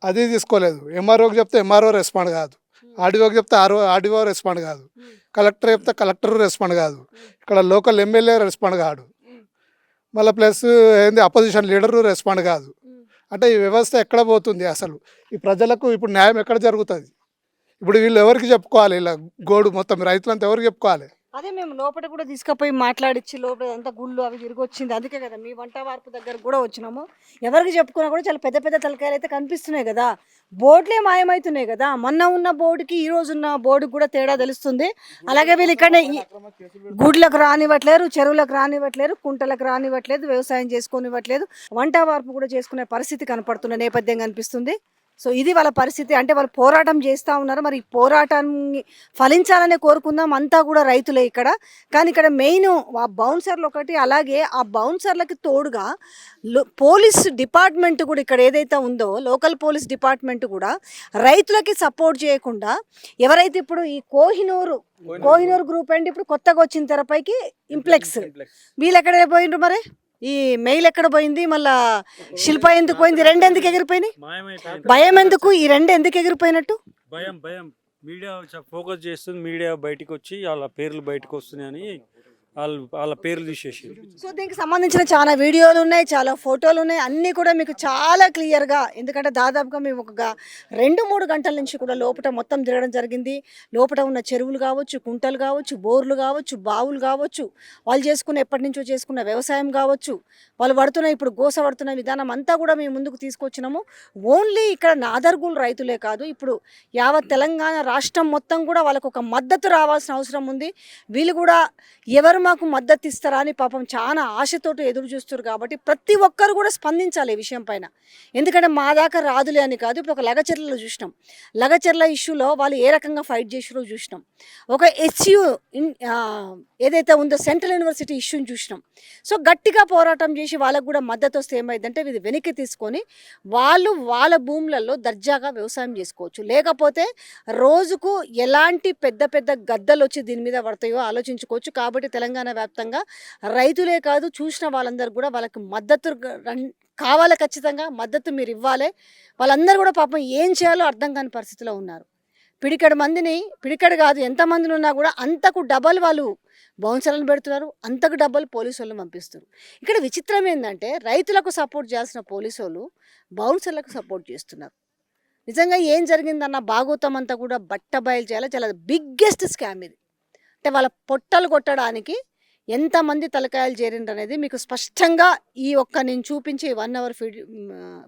అది తీసుకోలేదు. ఎంఆర్ఓకి చెప్తే ఎంఆర్ఓ రెస్పాండ్ కాదు, ఆర్డీఓకి చెప్తే ఆర్డీఓ రెస్పాండ్ కాదు, కలెక్టర్ చెప్తే కలెక్టర్ రెస్పాండ్ కాదు, ఇక్కడ లోకల్ ఎమ్మెల్యే రెస్పాండ్ కాదు, మళ్ళీ ప్లస్ ఏంది అపోజిషన్ లీడరు రెస్పాండ్ కాదు. అంటే ఈ వ్యవస్థ ఎక్కడ పోతుంది అసలు? ఈ ప్రజలకు ఇప్పుడు న్యాయం ఎక్కడ జరుగుతుంది? ఇప్పుడు వీళ్ళు ఎవరికి చెప్పుకోవాలి? ఇలా గోడు మొత్తం రైతులంతా ఎవరికి చెప్పుకోవాలి? అదే మేము లోపల కూడా తీసుకుపోయి మాట్లాడిచ్చి లోపల అంతా గుళ్ళు అవి తిరిగి వచ్చింది. అందుకే కదా మీ వంట వార్పు దగ్గర కూడా వచ్చినాము. ఎవరికి చెప్పుకున్నా కూడా చాలా పెద్ద పెద్ద తలకాయలు అయితే కనిపిస్తున్నాయి కదా, బోర్డులే మాయమవుతున్నాయి కదా. మొన్న ఉన్న బోర్డుకి ఈ రోజు ఉన్న బోర్డుకి కూడా తేడా తెలుస్తుంది. అలాగే వీళ్ళు ఇక్కడ గుడ్లకు రానివ్వట్లేరు, చెరువులకు రానివ్వట్లేరు, కుంటలకు రానివ్వట్లేదు, వ్యవసాయం చేసుకోనివ్వట్లేదు, వంట వార్పు కూడా చేసుకునే పరిస్థితి కనపడుతున్న నేపథ్యం కనిపిస్తుంది. సో ఇది వాళ్ళ పరిస్థితి. అంటే వాళ్ళు పోరాటం చేస్తూ ఉన్నారు. మరి ఈ పోరాటాన్ని ఫలించాలనే కోరుకుందాం. అంతా కూడా రైతులే ఇక్కడ. కానీ ఇక్కడ మెయిన్ ఆ బౌన్సర్లు ఒకటి, అలాగే ఆ బౌన్సర్లకి తోడుగా పోలీస్ డిపార్ట్మెంట్ కూడా ఇక్కడ ఏదైతే ఉందో లోకల్ పోలీస్ డిపార్ట్మెంట్ కూడా రైతులకి సపోర్ట్ చేయకుండా, ఎవరైతే ఇప్పుడు ఈ కోహినూరు గ్రూప్ అండి ఇప్పుడు కొత్తగా వచ్చిన తెరపైకి ఇంప్లెక్స్, వీళ్ళు ఎక్కడ పోయిండ్రు మరి? ఈ మెయిల్ ఎక్కడ పోయింది, మళ్ళా శిల్ప ఎందుకు పోయింది? రెండు ఎందుకు ఎగిరిపోయినాయి? భయం ఎందుకు? ఈ రెండు ఎందుకు ఎగిరిపోయినట్టు? భయం మీడియా ఫోకస్ చేస్తుంది, మీడియా బయటకు వచ్చి వాళ్ళ పేర్లు బయటకు వస్తున్నాయని వాళ్ళ పేర్లు తీసేసి. సో దీనికి సంబంధించిన చాలా వీడియోలు ఉన్నాయి, చాలా ఫోటోలు ఉన్నాయి, అన్నీ కూడా మీకు చాలా క్లియర్గా. ఎందుకంటే దాదాపుగా మేము ఒక 2-3 గంటల నుంచి కూడా లోపల మొత్తం తిరగడం జరిగింది. లోపల ఉన్న చెరువులు కావచ్చు, కుంటలు కావచ్చు, బోర్లు కావచ్చు, బావులు కావచ్చు, వాళ్ళు చేసుకున్న ఎప్పటి నుంచో చేసుకున్న వ్యవసాయం కావచ్చు, వాళ్ళు పడుతున్న ఇప్పుడు గోస పడుతున్న విధానం అంతా కూడా మేము ముందుకు తీసుకొచ్చినాము. ఓన్లీ ఇక్కడ నాదర్గూల్ రైతులే కాదు, ఇప్పుడు యావత్ తెలంగాణ రాష్ట్రం మొత్తం కూడా వాళ్ళకు ఒక మద్దతు రావాల్సిన అవసరం ఉంది. వీళ్ళు కూడా ఎవరు మాకు మద్దతు ఇస్తారా అని పాపం చాలా ఆశతోటి ఎదురు చూస్తారు. కాబట్టి ప్రతి ఒక్కరు కూడా స్పందించాలి ఈ విషయం పైన. ఎందుకంటే మా దాకా రాదులే అని కాదు. ఇప్పుడు ఒక లగచర్లలో చూసినాం, లగచర్ల ఇష్యూలో వాళ్ళు ఏ రకంగా ఫైట్ చేసారో చూసినాం. ఒక HU ఏదైతే ఉందో సెంట్రల్ యూనివర్సిటీ ఇష్యూని చూసినాం. సో గట్టిగా పోరాటం చేసి వాళ్ళకు కూడా మద్దతు వస్తే ఏమైందంటే ఇది వెనక్కి తీసుకొని వాళ్ళు వాళ్ళ భూములలో దర్జాగా వ్యవసాయం చేసుకోవచ్చు. లేకపోతే రోజుకు ఎలాంటి పెద్ద పెద్ద గద్దలు వచ్చి దీని మీద పడతాయో ఆలోచించుకోవచ్చు. కాబట్టి తెలంగాణ వ్యాప్తంగా రైతులే కాదు, చూసిన వాళ్ళందరూ కూడా వాళ్ళకి మద్దతు కావాలి, ఖచ్చితంగా మద్దతు మీరు ఇవ్వాలి. వాళ్ళందరూ కూడా పాపం ఏం చేయాలో అర్థం కాని పరిస్థితిలో ఉన్నారు. పిడికడు కాదు ఎంతమందిని ఉన్నా కూడా అంతకు డబల్ వాళ్ళు బౌన్సర్లను పెడుతున్నారు, అంతకు డబల్ పోలీసు వాళ్ళని పంపిస్తారు. ఇక్కడ విచిత్రం ఏంటంటే రైతులకు సపోర్ట్ చేయాల్సిన పోలీసు వాళ్ళు బౌన్సర్లకు సపోర్ట్ చేస్తున్నారు. నిజంగా ఏం జరిగిందన్న భాగోతం అంతా కూడా బట్టబయలు చేయాలి. చాలా బిగ్గెస్ట్ స్కామ్ ఇది. అంటే వాళ్ళ పొట్టలు కొట్టడానికి ఎంతమంది తలకాయలు చేరిండ్రు అనేది మీకు స్పష్టంగా ఈ నేను చూపించే 1 అవర్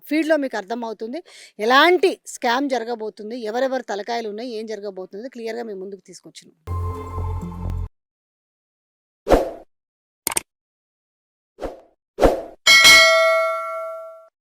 ఫీడ్లో మీకు అర్థమవుతుంది. ఎలాంటి స్కామ్ జరగబోతుంది, ఎవరెవరు తలకాయలు ఉన్నాయి, ఏం జరగబోతుంది క్లియర్గా మేము ముందుకు తీసుకొచ్చినాం.